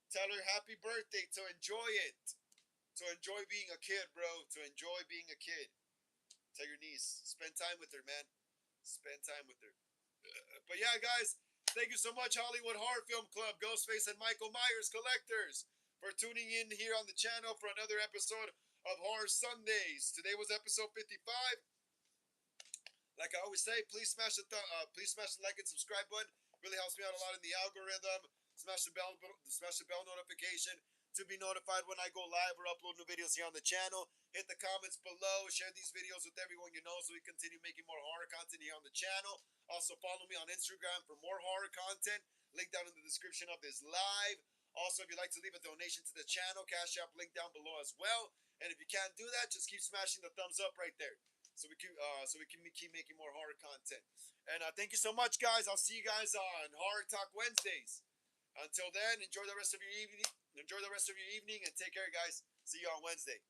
Tell her happy birthday to enjoy it. To enjoy being a kid, bro. To enjoy being a kid. Tell your niece. Spend time with her, man. Spend time with her. But yeah, guys, thank you so much, Hollywood Horror Film Club, Ghostface, and Michael Myers collectors, for tuning in here on the channel for another episode of Horror Sundays. Today was episode 55. Like I always say, please smash the like and subscribe button. Really helps me out a lot in the algorithm. Smash the bell notification to be notified when I go live or upload new videos here on the channel. Hit the comments below. Share these videos with everyone you know so we continue making more horror content here on the channel. Also follow me on Instagram for more horror content. Link down in the description of this live. Also, if you'd like to leave a donation to the channel, Cash App link down below as well. And if you can't do that, just keep smashing the thumbs up right there, so we can keep making more horror content. And thank you so much, guys. I'll see you guys on Horror Talk Wednesdays. Until then, enjoy the rest of your evening. Enjoy the rest of your evening, and take care, guys. See you on Wednesday.